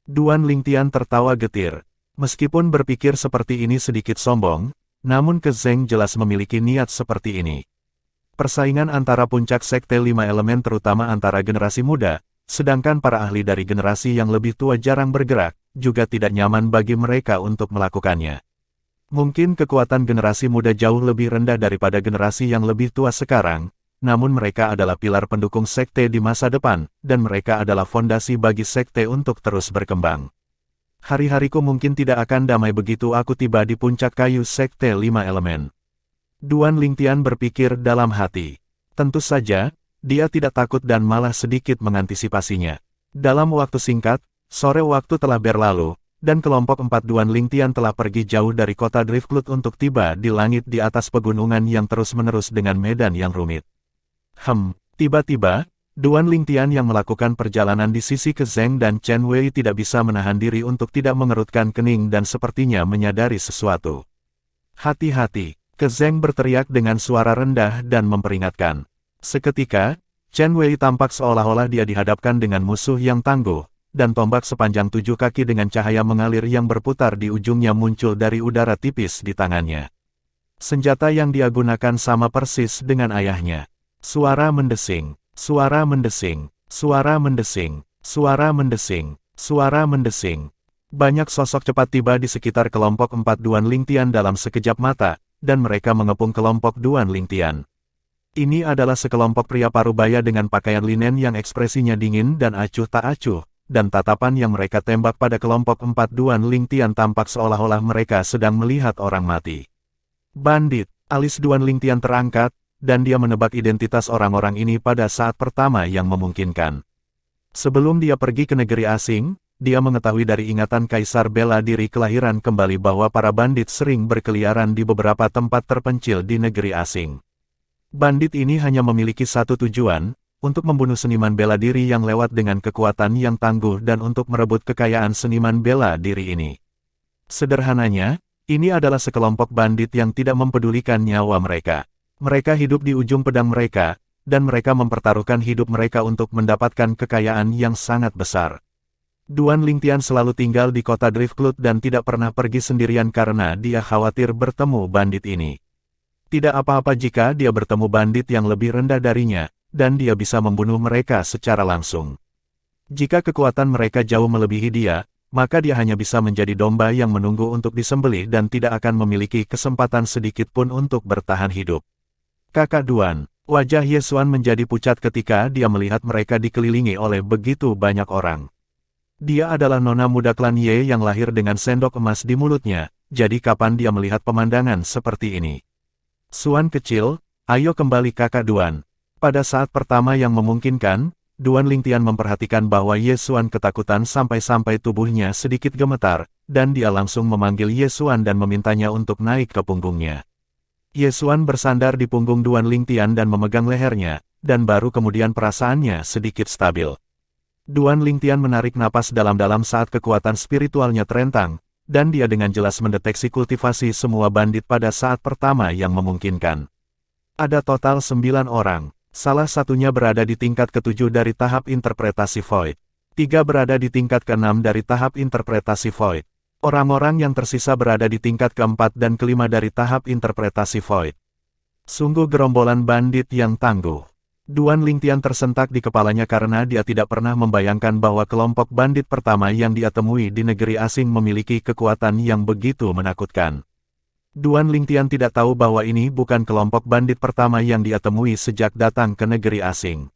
Duan Lingtian tertawa getir. Meskipun berpikir seperti ini sedikit sombong, namun Ke Zeng jelas memiliki niat seperti ini. Persaingan antara puncak Sekte Lima Elemen terutama antara generasi muda, sedangkan para ahli dari generasi yang lebih tua jarang bergerak, juga tidak nyaman bagi mereka untuk melakukannya. Mungkin kekuatan generasi muda jauh lebih rendah daripada generasi yang lebih tua sekarang, namun mereka adalah pilar pendukung sekte di masa depan, dan mereka adalah fondasi bagi sekte untuk terus berkembang. Hari-hariku mungkin tidak akan damai begitu aku tiba di puncak kayu Sekte Lima Elemen. Duan Lingtian berpikir dalam hati. Tentu saja, dia tidak takut dan malah sedikit mengantisipasinya. Dalam waktu singkat, sore waktu telah berlalu, dan kelompok 4 Duan Lingtian telah pergi jauh dari kota Driftwood untuk tiba di langit di atas pegunungan yang terus-menerus dengan medan yang rumit. Tiba-tiba, Duan Lingtian yang melakukan perjalanan di sisi Ke Zeng dan Chen Wei tidak bisa menahan diri untuk tidak mengerutkan kening dan sepertinya menyadari sesuatu. Hati-hati, Ke Zeng berteriak dengan suara rendah dan memperingatkan. Seketika, Chen Wei tampak seolah-olah dia dihadapkan dengan musuh yang tangguh, dan tombak sepanjang 7 kaki dengan cahaya mengalir yang berputar di ujungnya muncul dari udara tipis di tangannya. Senjata yang dia gunakan sama persis dengan ayahnya. Suara mendesing, suara mendesing, suara mendesing, suara mendesing, suara mendesing. Banyak sosok cepat tiba di sekitar kelompok 4 Duan Lingtian dalam sekejap mata, dan mereka mengepung kelompok Duan Lingtian. Ini adalah sekelompok pria parubaya dengan pakaian linen yang ekspresinya dingin dan acuh tak acuh, dan tatapan yang mereka tembak pada kelompok 4 Duan Lingtian tampak seolah-olah mereka sedang melihat orang mati. Bandit, alis Duan Lingtian terangkat, dan dia menebak identitas orang-orang ini pada saat pertama yang memungkinkan. Sebelum dia pergi ke negeri asing, dia mengetahui dari ingatan Kaisar bela diri kelahiran kembali bahwa para bandit sering berkeliaran di beberapa tempat terpencil di negeri asing. Bandit ini hanya memiliki satu tujuan, untuk membunuh seniman bela diri yang lewat dengan kekuatan yang tangguh dan untuk merebut kekayaan seniman bela diri ini. Sederhananya, ini adalah sekelompok bandit yang tidak mempedulikan nyawa mereka. Mereka hidup di ujung pedang mereka, dan mereka mempertaruhkan hidup mereka untuk mendapatkan kekayaan yang sangat besar. Duan Lingtian selalu tinggal di kota Driftwood dan tidak pernah pergi sendirian karena dia khawatir bertemu bandit ini. Tidak apa-apa jika dia bertemu bandit yang lebih rendah darinya, dan dia bisa membunuh mereka secara langsung. Jika kekuatan mereka jauh melebihi dia, maka dia hanya bisa menjadi domba yang menunggu untuk disembelih dan tidak akan memiliki kesempatan sedikit pun untuk bertahan hidup. Kakak Duan, wajah Ye Xuan menjadi pucat ketika dia melihat mereka dikelilingi oleh begitu banyak orang. Dia adalah nona muda klan Ye yang lahir dengan sendok emas di mulutnya, jadi kapan dia melihat pemandangan seperti ini? Xuan kecil, ayo kembali kakak Duan. Pada saat pertama yang memungkinkan, Duan Lingtian memperhatikan bahwa Ye Xuan ketakutan sampai-sampai tubuhnya sedikit gemetar, dan dia langsung memanggil Ye Xuan dan memintanya untuk naik ke punggungnya. Ye Xuan bersandar di punggung Duan Lingtian dan memegang lehernya, dan baru kemudian perasaannya sedikit stabil. Duan Lingtian menarik napas dalam-dalam saat kekuatan spiritualnya terentang, dan dia dengan jelas mendeteksi kultivasi semua bandit pada saat pertama yang memungkinkan. Ada total 9 orang, salah satunya berada di tingkat ke-7 dari tahap interpretasi Void. 3 berada di tingkat ke-6 dari tahap interpretasi Void. Orang-orang yang tersisa berada di tingkat ke-4 dan ke-5 dari tahap interpretasi Void. Sungguh gerombolan bandit yang tangguh. Duan Lingtian tersentak di kepalanya karena dia tidak pernah membayangkan bahwa kelompok bandit pertama yang dia temui di negeri asing memiliki kekuatan yang begitu menakutkan. Duan Lingtian tidak tahu bahwa ini bukan kelompok bandit pertama yang dia temui sejak datang ke negeri asing.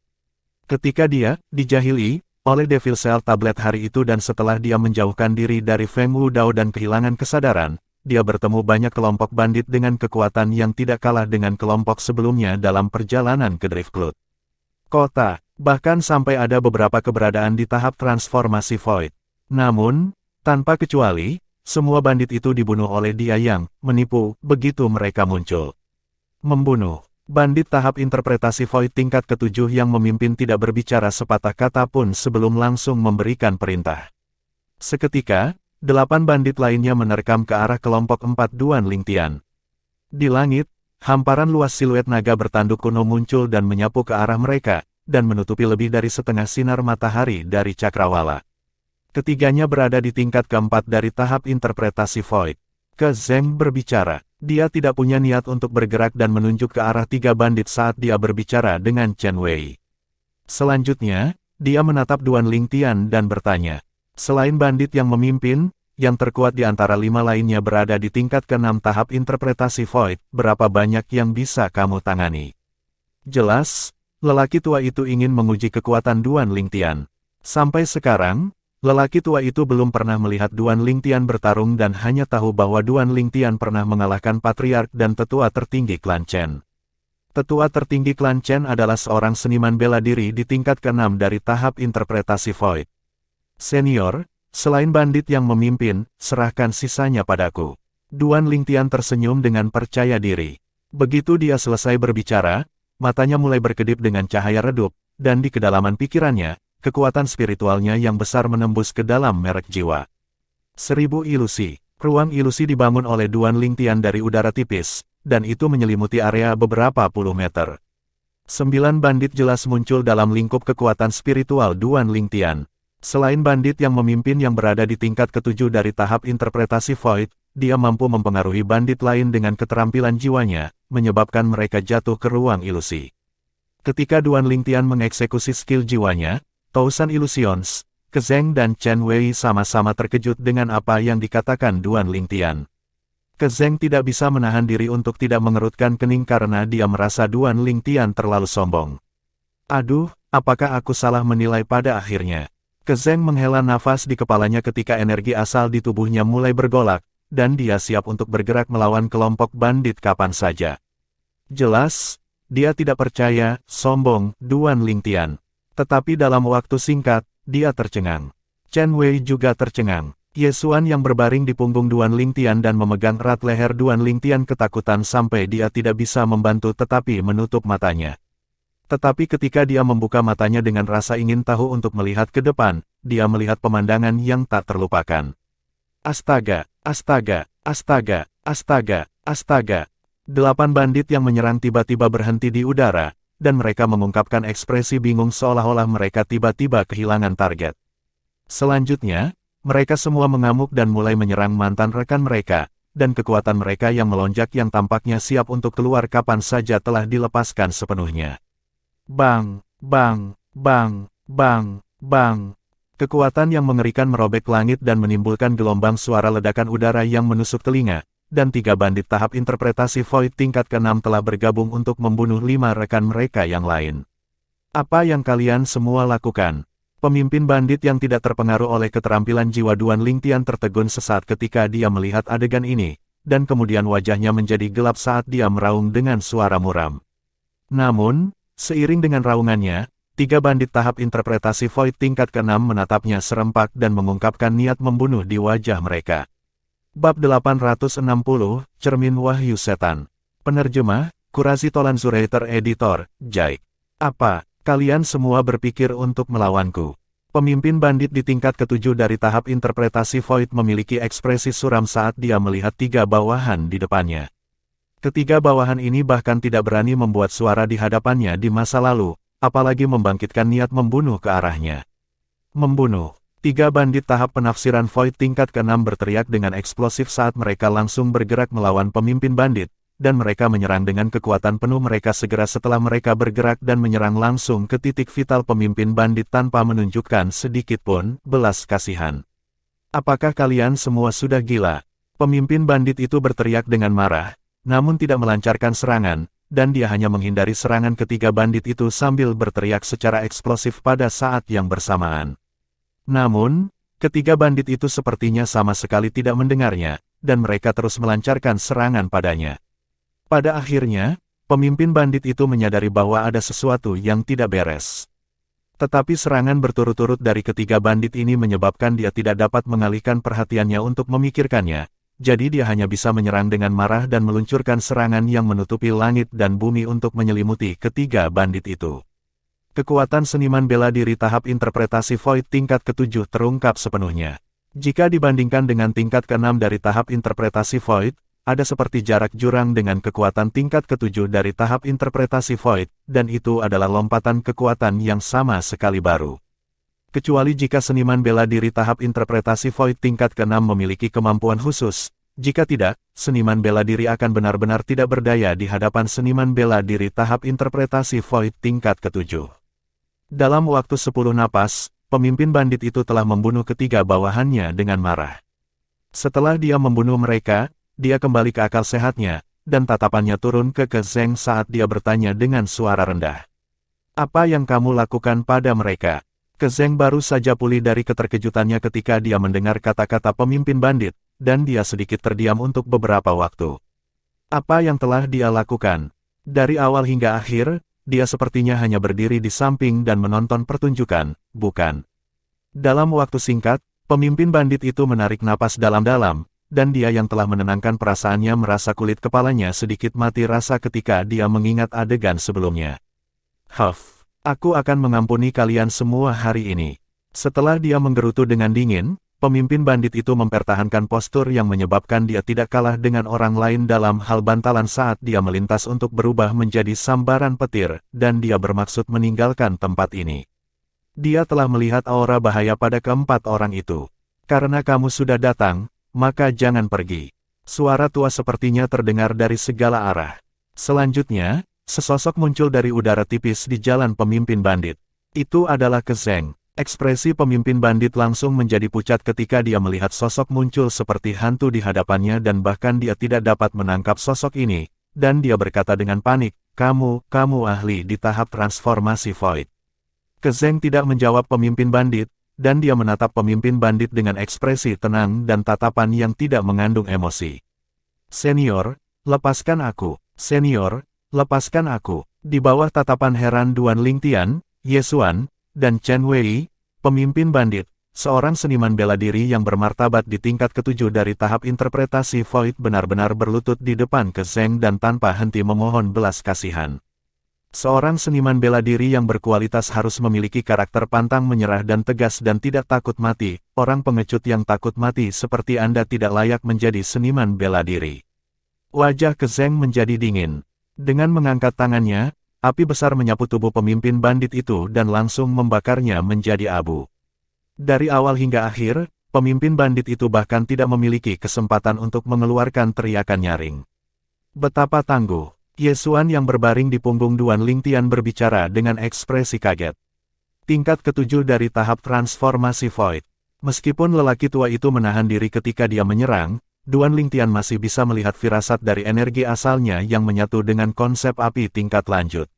Ketika dia dijahili oleh Devil Cell Tablet hari itu dan setelah dia menjauhkan diri dari Feng Wudao dan kehilangan kesadaran, dia bertemu banyak kelompok bandit dengan kekuatan yang tidak kalah dengan kelompok sebelumnya dalam perjalanan ke Driftwood Kota, bahkan sampai ada beberapa keberadaan di tahap transformasi Void. Namun, tanpa kecuali, semua bandit itu dibunuh oleh dia yang menipu begitu mereka muncul. Membunuh. Bandit tahap interpretasi Void tingkat ke-7 yang memimpin tidak berbicara sepatah kata pun sebelum langsung memberikan perintah. Seketika, 8 bandit lainnya menerkam ke arah kelompok 4 Duan Lingtian. Di langit, hamparan luas siluet naga bertanduk kuno muncul dan menyapu ke arah mereka, dan menutupi lebih dari setengah sinar matahari dari cakrawala. Ketiganya berada di tingkat ke-4 dari tahap interpretasi Void. Ke Zeng berbicara. Dia tidak punya niat untuk bergerak dan menunjuk ke arah 3 bandit saat dia berbicara dengan Chen Wei. Selanjutnya, dia menatap Duan Lingtian dan bertanya, selain bandit yang memimpin, yang terkuat di antara 5 lainnya berada di tingkat ke-6 tahap interpretasi Void, berapa banyak yang bisa kamu tangani? Jelas, lelaki tua itu ingin menguji kekuatan Duan Lingtian. Sampai sekarang, lelaki tua itu belum pernah melihat Duan Lingtian bertarung dan hanya tahu bahwa Duan Lingtian pernah mengalahkan Patriark dan tetua tertinggi klan Chen. Tetua tertinggi klan Chen adalah seorang seniman bela diri di tingkat ke-6 dari tahap interpretasi Void. Senior, selain bandit yang memimpin, serahkan sisanya padaku. Duan Lingtian tersenyum dengan percaya diri. Begitu dia selesai berbicara, matanya mulai berkedip dengan cahaya redup, dan di kedalaman pikirannya, kekuatan spiritualnya yang besar menembus ke dalam merek jiwa. 1000 ilusi. Ruang ilusi dibangun oleh Duan Lingtian dari udara tipis, dan itu menyelimuti area beberapa puluh meter. 9 bandit jelas muncul dalam lingkup kekuatan spiritual Duan Lingtian. Selain bandit yang memimpin yang berada di tingkat ke-7 dari tahap interpretasi Void, dia mampu mempengaruhi bandit lain dengan keterampilan jiwanya, menyebabkan mereka jatuh ke ruang ilusi. Ketika Duan Lingtian mengeksekusi skill jiwanya, Thousand Illusions, Kezeng dan Chen Wei sama-sama terkejut dengan apa yang dikatakan Duan Lingtian. Kezeng tidak bisa menahan diri untuk tidak mengerutkan kening karena dia merasa Duan Lingtian terlalu sombong. Aduh, apakah aku salah menilai pada akhirnya? Kezeng menghela nafas di kepalanya ketika energi asal di tubuhnya mulai bergolak, dan dia siap untuk bergerak melawan kelompok bandit kapan saja. Jelas, dia tidak percaya, sombong, Duan Lingtian. Tetapi dalam waktu singkat, dia tercengang. Chen Wei juga tercengang. Yesuan yang berbaring di punggung Duan Lingtian dan memegang erat leher Duan Lingtian ketakutan sampai dia tidak bisa membantu tetapi menutup matanya. Tetapi ketika dia membuka matanya dengan rasa ingin tahu untuk melihat ke depan, dia melihat pemandangan yang tak terlupakan. Astaga, astaga, astaga, astaga, astaga. 8 bandit yang menyerang tiba-tiba berhenti di udara, dan mereka mengungkapkan ekspresi bingung seolah-olah mereka tiba-tiba kehilangan target. Selanjutnya, mereka semua mengamuk dan mulai menyerang mantan rekan mereka, dan kekuatan mereka yang melonjak yang tampaknya siap untuk keluar kapan saja telah dilepaskan sepenuhnya. Bang, bang, bang, bang, bang. Kekuatan yang mengerikan merobek langit dan menimbulkan gelombang suara ledakan udara yang menusuk telinga, dan 3 bandit tahap interpretasi Void tingkat ke-6 telah bergabung untuk membunuh 5 rekan mereka yang lain. Apa yang kalian semua lakukan? Pemimpin bandit yang tidak terpengaruh oleh keterampilan jiwa Duan Lingtian tertegun sesaat ketika dia melihat adegan ini, dan kemudian wajahnya menjadi gelap saat dia meraung dengan suara muram. Namun, seiring dengan raungannya, 3 bandit tahap interpretasi Void tingkat ke-6 menatapnya serempak dan mengungkapkan niat membunuh di wajah mereka. Bab 860, Cermin Wahyu Setan. Penerjemah, Kurasi Tolan Zurator Editor, Jai. Apa, kalian semua berpikir untuk melawanku? Pemimpin bandit di tingkat ke-7 dari tahap interpretasi Void memiliki ekspresi suram saat dia melihat 3 bawahan di depannya. Ketiga bawahan ini bahkan tidak berani membuat suara di hadapannya di masa lalu, apalagi membangkitkan niat membunuh ke arahnya. Membunuh. 3 bandit tahap penafsiran Void tingkat ke-6 berteriak dengan eksplosif saat mereka langsung bergerak melawan pemimpin bandit, dan mereka menyerang dengan kekuatan penuh mereka segera setelah mereka bergerak dan menyerang langsung ke titik vital pemimpin bandit tanpa menunjukkan sedikit pun belas kasihan. Apakah kalian semua sudah gila? Pemimpin bandit itu berteriak dengan marah, namun tidak melancarkan serangan, dan dia hanya menghindari serangan ketiga bandit itu sambil berteriak secara eksplosif pada saat yang bersamaan. Namun, ketiga bandit itu sepertinya sama sekali tidak mendengarnya, dan mereka terus melancarkan serangan padanya. Pada akhirnya, pemimpin bandit itu menyadari bahwa ada sesuatu yang tidak beres. Tetapi serangan berturut-turut dari ketiga bandit ini menyebabkan dia tidak dapat mengalihkan perhatiannya untuk memikirkannya, jadi dia hanya bisa menyerang dengan marah dan meluncurkan serangan yang menutupi langit dan bumi untuk menyelimuti ketiga bandit itu. Kekuatan seniman bela diri tahap interpretasi Void tingkat ke-7 terungkap sepenuhnya. Jika dibandingkan dengan tingkat ke-6 dari tahap interpretasi Void, ada seperti jarak jurang dengan kekuatan tingkat ke-7 dari tahap interpretasi Void, dan itu adalah lompatan kekuatan yang sama sekali baru. Kecuali jika seniman bela diri tahap interpretasi Void tingkat ke-6 memiliki kemampuan khusus, Jika tidak, seniman bela diri akan benar-benar tidak berdaya di hadapan seniman bela diri tahap interpretasi Void tingkat ke-7. Dalam waktu 10 napas, pemimpin bandit itu telah membunuh ketiga bawahannya dengan marah. Setelah dia membunuh mereka, dia kembali ke akal sehatnya, dan tatapannya turun ke Zeng saat dia bertanya dengan suara rendah. Apa yang kamu lakukan pada mereka? Zeng baru saja pulih dari keterkejutannya ketika dia mendengar kata-kata pemimpin bandit, dan dia sedikit terdiam untuk beberapa waktu. Apa yang telah dia lakukan? Dari awal hingga akhir, dia sepertinya hanya berdiri di samping dan menonton pertunjukan, bukan? Dalam waktu singkat, pemimpin bandit itu menarik napas dalam-dalam, dan dia yang telah menenangkan perasaannya merasa kulit kepalanya sedikit mati rasa ketika dia mengingat adegan sebelumnya. Huff, aku akan mengampuni kalian semua hari ini. Setelah dia menggerutu dengan dingin, pemimpin bandit itu mempertahankan postur yang menyebabkan dia tidak kalah dengan orang lain dalam hal bantalan saat dia melintas untuk berubah menjadi sambaran petir, dan dia bermaksud meninggalkan tempat ini. Dia telah melihat aura bahaya pada keempat orang itu. Karena kamu sudah datang, maka jangan pergi. Suara tua sepertinya terdengar dari segala arah. Selanjutnya, sesosok muncul dari udara tipis di jalan pemimpin bandit. Itu adalah Zeng. Ekspresi pemimpin bandit langsung menjadi pucat ketika dia melihat sosok muncul seperti hantu di hadapannya dan bahkan dia tidak dapat menangkap sosok ini, dan dia berkata dengan panik, kamu ahli di tahap transformasi Void. Zeng tidak menjawab pemimpin bandit, dan dia menatap pemimpin bandit dengan ekspresi tenang dan tatapan yang tidak mengandung emosi. Senior, lepaskan aku. Senior, lepaskan aku. Di bawah tatapan heran Duan Lingtian, Ye Xuan, dan Chen Wei, pemimpin bandit, seorang seniman bela diri yang bermartabat di tingkat ke-7 dari tahap interpretasi Void benar-benar berlutut di depan Zeng dan tanpa henti memohon belas kasihan. Seorang seniman bela diri yang berkualitas harus memiliki karakter pantang menyerah dan tegas dan tidak takut mati. Orang pengecut yang takut mati seperti Anda tidak layak menjadi seniman bela diri. Wajah Zeng menjadi dingin. Dengan mengangkat tangannya, api besar menyapu tubuh pemimpin bandit itu dan langsung membakarnya menjadi abu. Dari awal hingga akhir, pemimpin bandit itu bahkan tidak memiliki kesempatan untuk mengeluarkan teriakan nyaring. Betapa tangguh. Ye Xuan yang berbaring di punggung Duan Lingtian berbicara dengan ekspresi kaget. Tingkat ke-7 dari tahap transformasi Void. Meskipun lelaki tua itu menahan diri ketika dia menyerang, Duan Lingtian masih bisa melihat firasat dari energi asalnya yang menyatu dengan konsep api tingkat lanjut.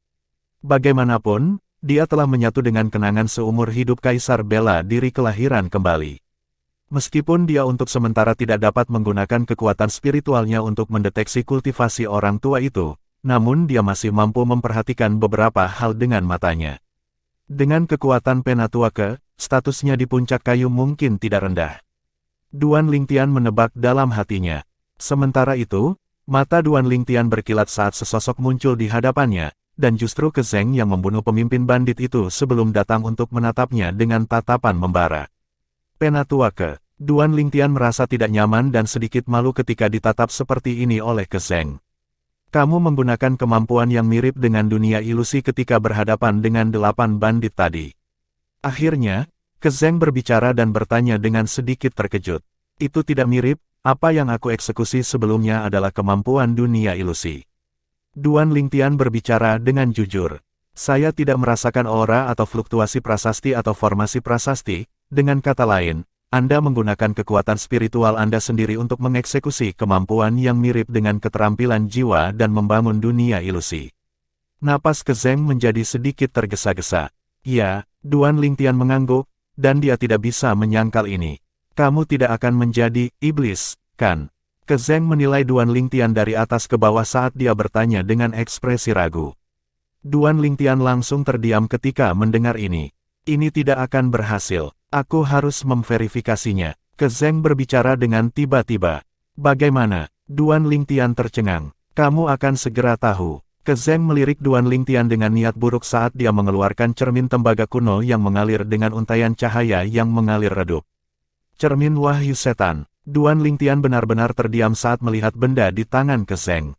Bagaimanapun, dia telah menyatu dengan kenangan seumur hidup Kaisar Bela Diri kelahiran kembali. Meskipun dia untuk sementara tidak dapat menggunakan kekuatan spiritualnya untuk mendeteksi kultivasi orang tua itu, namun dia masih mampu memperhatikan beberapa hal dengan matanya. Dengan kekuatan Penatua ke, statusnya di puncak kayu mungkin tidak rendah. Duan Lingtian menebak dalam hatinya. Sementara itu, mata Duan Lingtian berkilat saat sesosok muncul di hadapannya, dan justru Zeng yang membunuh pemimpin bandit itu sebelum datang untuk menatapnya dengan tatapan membara. Penatua ke, Duan Lingtian merasa tidak nyaman dan sedikit malu ketika ditatap seperti ini oleh Zeng. Kamu menggunakan kemampuan yang mirip dengan dunia ilusi ketika berhadapan dengan 8 bandit tadi. Akhirnya, Zeng berbicara dan bertanya dengan sedikit terkejut. Itu tidak mirip, apa yang aku eksekusi sebelumnya adalah kemampuan dunia ilusi. Duan Lingtian berbicara dengan jujur. Saya tidak merasakan aura atau fluktuasi prasasti atau formasi prasasti, dengan kata lain, Anda menggunakan kekuatan spiritual Anda sendiri untuk mengeksekusi kemampuan yang mirip dengan keterampilan jiwa dan membangun dunia ilusi. Napas Zeng menjadi sedikit tergesa-gesa. Ya, Duan Lingtian mengangguk, dan dia tidak bisa menyangkal ini. Kamu tidak akan menjadi iblis, kan? Zeng menilai Duan Lingtian dari atas ke bawah saat dia bertanya dengan ekspresi ragu. Duan Lingtian langsung terdiam ketika mendengar ini. Ini tidak akan berhasil. Aku harus memverifikasinya. Zeng berbicara dengan tiba-tiba. Bagaimana? Duan Lingtian tercengang. Kamu akan segera tahu. Zeng melirik Duan Lingtian dengan niat buruk saat dia mengeluarkan cermin tembaga kuno yang mengalir dengan untaian cahaya yang mengalir redup. Cermin Wahyu Setan. Duan Lingtian benar-benar terdiam saat melihat benda di tangan Zeng.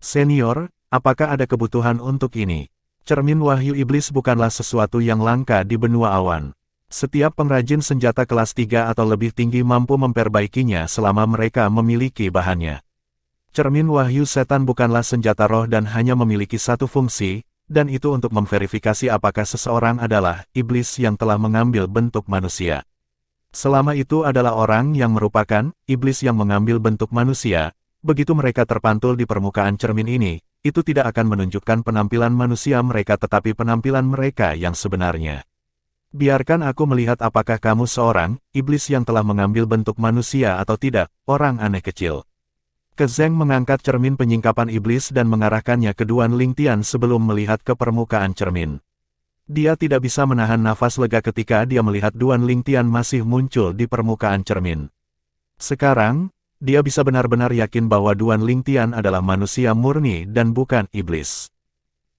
Senior, apakah ada kebutuhan untuk ini? Cermin Wahyu Iblis bukanlah sesuatu yang langka di benua awan. Setiap pengrajin senjata kelas 3 atau lebih tinggi mampu memperbaikinya selama mereka memiliki bahannya. Cermin wahyu setan bukanlah senjata roh dan hanya memiliki satu fungsi, dan itu untuk memverifikasi apakah seseorang adalah iblis yang telah mengambil bentuk manusia. Selama itu adalah orang yang merupakan iblis yang mengambil bentuk manusia, begitu mereka terpantul di permukaan cermin ini, itu tidak akan menunjukkan penampilan manusia mereka tetapi penampilan mereka yang sebenarnya. Biarkan aku melihat apakah kamu seorang iblis yang telah mengambil bentuk manusia atau tidak, orang aneh kecil. Kezeng mengangkat cermin penyingkapan iblis dan mengarahkannya ke Duan Lingtian sebelum melihat ke permukaan cermin. Dia tidak bisa menahan nafas lega ketika dia melihat Duan Lingtian masih muncul di permukaan cermin. Sekarang, dia bisa benar-benar yakin bahwa Duan Lingtian adalah manusia murni dan bukan iblis.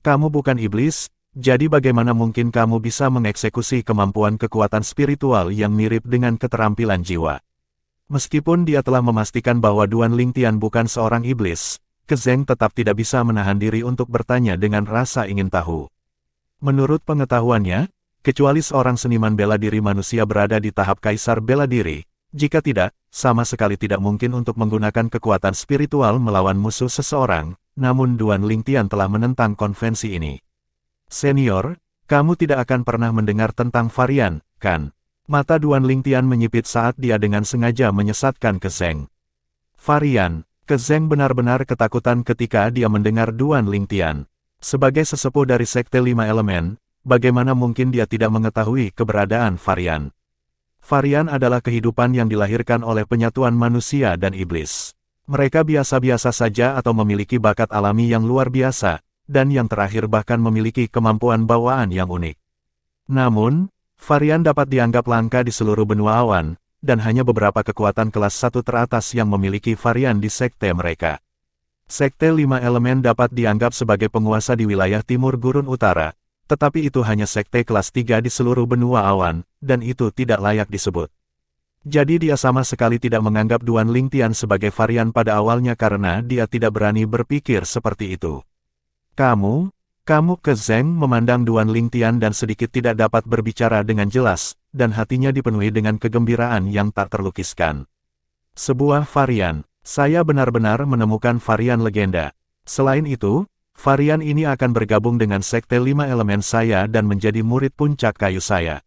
Kamu bukan iblis, jadi bagaimana mungkin kamu bisa mengeksekusi kemampuan kekuatan spiritual yang mirip dengan keterampilan jiwa? Meskipun dia telah memastikan bahwa Duan Lingtian bukan seorang iblis, Kezeng tetap tidak bisa menahan diri untuk bertanya dengan rasa ingin tahu. Menurut pengetahuannya, kecuali seorang seniman bela diri manusia berada di tahap kaisar bela diri, jika tidak, sama sekali tidak mungkin untuk menggunakan kekuatan spiritual melawan musuh seseorang, namun Duan Lingtian telah menentang konvensi ini. Senior, kamu tidak akan pernah mendengar tentang varian, kan? Mata Duan Lingtian menyipit saat dia dengan sengaja menyesatkan Kezeng. Varian, Kezeng benar-benar ketakutan ketika dia mendengar Duan Lingtian. Sebagai sesepuh dari Sekte 5 Elemen, bagaimana mungkin dia tidak mengetahui keberadaan varian? Varian adalah kehidupan yang dilahirkan oleh penyatuan manusia dan iblis. Mereka biasa-biasa saja atau memiliki bakat alami yang luar biasa, dan yang terakhir bahkan memiliki kemampuan bawaan yang unik. Namun, varian dapat dianggap langka di seluruh benua awan, dan hanya beberapa kekuatan kelas 1 teratas yang memiliki varian di sekte mereka. Sekte 5 Elemen dapat dianggap sebagai penguasa di wilayah timur gurun utara, tetapi itu hanya sekte kelas 3 di seluruh benua awan, dan itu tidak layak disebut. Jadi dia sama sekali tidak menganggap Duan Lingtian sebagai varian pada awalnya karena dia tidak berani berpikir seperti itu. Kamu Kezeng memandang Duan Lingtian dan sedikit tidak dapat berbicara dengan jelas, dan hatinya dipenuhi dengan kegembiraan yang tak terlukiskan. Sebuah varian, saya benar-benar menemukan varian legenda. Selain itu, varian ini akan bergabung dengan Sekte 5 Elemen saya dan menjadi murid puncak kayu saya.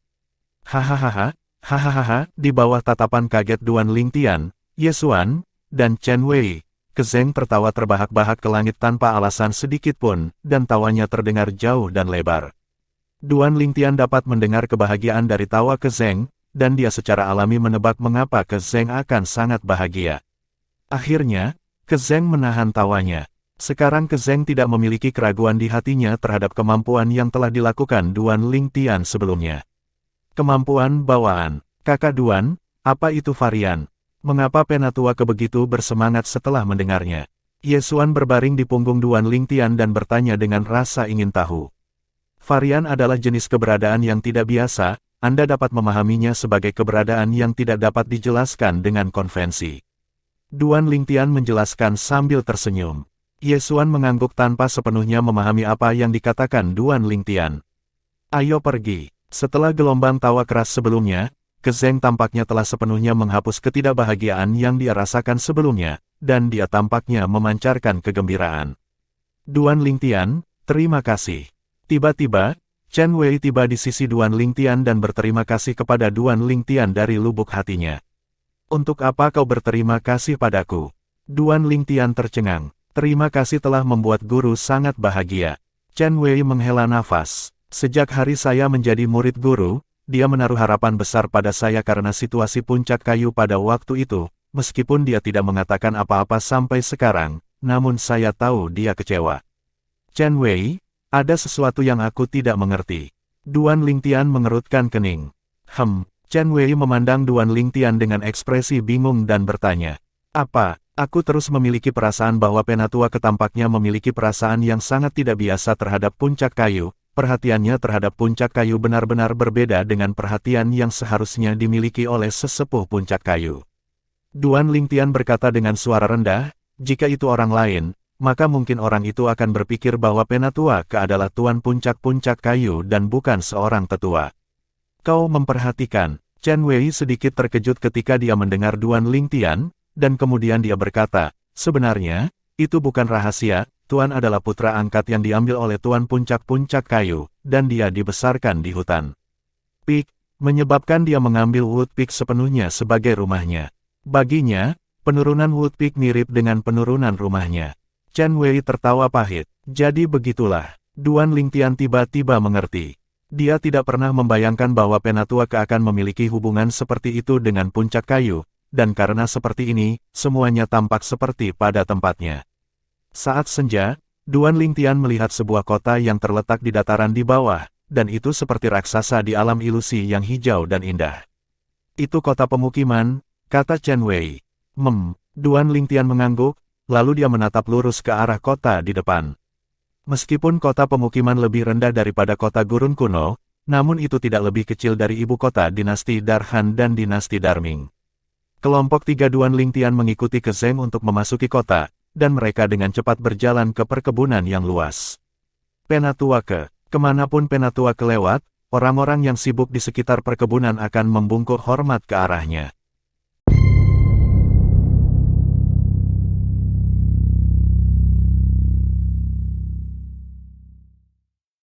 Hahaha, di bawah tatapan kaget Duan Lingtian, Yesuan, dan Chen Wei, Kezeng tertawa terbahak-bahak ke langit tanpa alasan sedikit pun, dan tawanya terdengar jauh dan lebar. Duan Lingtian dapat mendengar kebahagiaan dari tawa Kezeng, dan dia secara alami menebak mengapa Kezeng akan sangat bahagia. Akhirnya, Kezeng menahan tawanya. Sekarang Kezeng tidak memiliki keraguan di hatinya terhadap kemampuan yang telah dilakukan Duan Lingtian sebelumnya. Kemampuan bawaan. Kakak Duan, apa itu varian? Mengapa Penatua kebegitu bersemangat setelah mendengarnya? Yesuan berbaring di punggung Duan Lingtian dan bertanya dengan rasa ingin tahu. Varian adalah jenis keberadaan yang tidak biasa, Anda dapat memahaminya sebagai keberadaan yang tidak dapat dijelaskan dengan konvensi. Duan Lingtian menjelaskan sambil tersenyum. Yesuan mengangguk tanpa sepenuhnya memahami apa yang dikatakan Duan Lingtian. Ayo pergi. Setelah gelombang tawa keras sebelumnya, Kezeng tampaknya telah sepenuhnya menghapus ketidakbahagiaan yang dia rasakan sebelumnya, dan dia tampaknya memancarkan kegembiraan. Duan Lingtian, terima kasih. Tiba-tiba, Chen Wei tiba di sisi Duan Lingtian dan berterima kasih kepada Duan Lingtian dari lubuk hatinya. Untuk apa kau berterima kasih padaku? Duan Lingtian tercengang. Terima kasih telah membuat guru sangat bahagia. Chen Wei menghela nafas. Sejak hari saya menjadi murid guru, dia menaruh harapan besar pada saya karena situasi puncak kayu pada waktu itu, meskipun dia tidak mengatakan apa-apa sampai sekarang, namun saya tahu dia kecewa. Chen Wei, ada sesuatu yang aku tidak mengerti. Duan Lingtian mengerutkan kening. Chen Wei memandang Duan Lingtian dengan ekspresi bingung dan bertanya. Apa? Aku terus memiliki perasaan bahwa Penatua ketampaknya memiliki perasaan yang sangat tidak biasa terhadap puncak kayu. Perhatiannya terhadap puncak kayu benar-benar berbeda dengan perhatian yang seharusnya dimiliki oleh sesepuh puncak kayu. Duan Lingtian berkata dengan suara rendah, jika itu orang lain, maka mungkin orang itu akan berpikir bahwa Penatua adalah tuan puncak-puncak kayu dan bukan seorang tetua. Kau memperhatikan. Chen Wei sedikit terkejut ketika dia mendengar Duan Lingtian, dan kemudian dia berkata, sebenarnya, itu bukan rahasia, Tuan adalah putra angkat yang diambil oleh Tuan Puncak-Puncak Kayu, dan dia dibesarkan di hutan Peak, menyebabkan dia mengambil Wood Peak sepenuhnya sebagai rumahnya. Baginya, penurunan Wood Peak mirip dengan penurunan rumahnya. Chen Wei tertawa pahit. Jadi begitulah. Duan Lingtian tiba-tiba mengerti. Dia tidak pernah membayangkan bahwa Penatua Ke akan memiliki hubungan seperti itu dengan Puncak Kayu, dan karena seperti ini, semuanya tampak seperti pada tempatnya. Saat senja, Duan Lingtian melihat sebuah kota yang terletak di dataran di bawah, dan itu seperti raksasa di alam ilusi yang hijau dan indah. Itu kota pemukiman, kata Chen Wei. Duan Lingtian mengangguk, lalu dia menatap lurus ke arah kota di depan. Meskipun kota pemukiman lebih rendah daripada kota gurun kuno, namun itu tidak lebih kecil dari ibu kota dinasti Darhan dan dinasti Darming. Kelompok 3 Duan Lingtian mengikuti ke Zeng untuk memasuki kota, dan mereka dengan cepat berjalan ke perkebunan yang luas. Penatua Ke, kemanapun Penatua Ke lewat, orang-orang yang sibuk di sekitar perkebunan akan membungkuk hormat ke arahnya.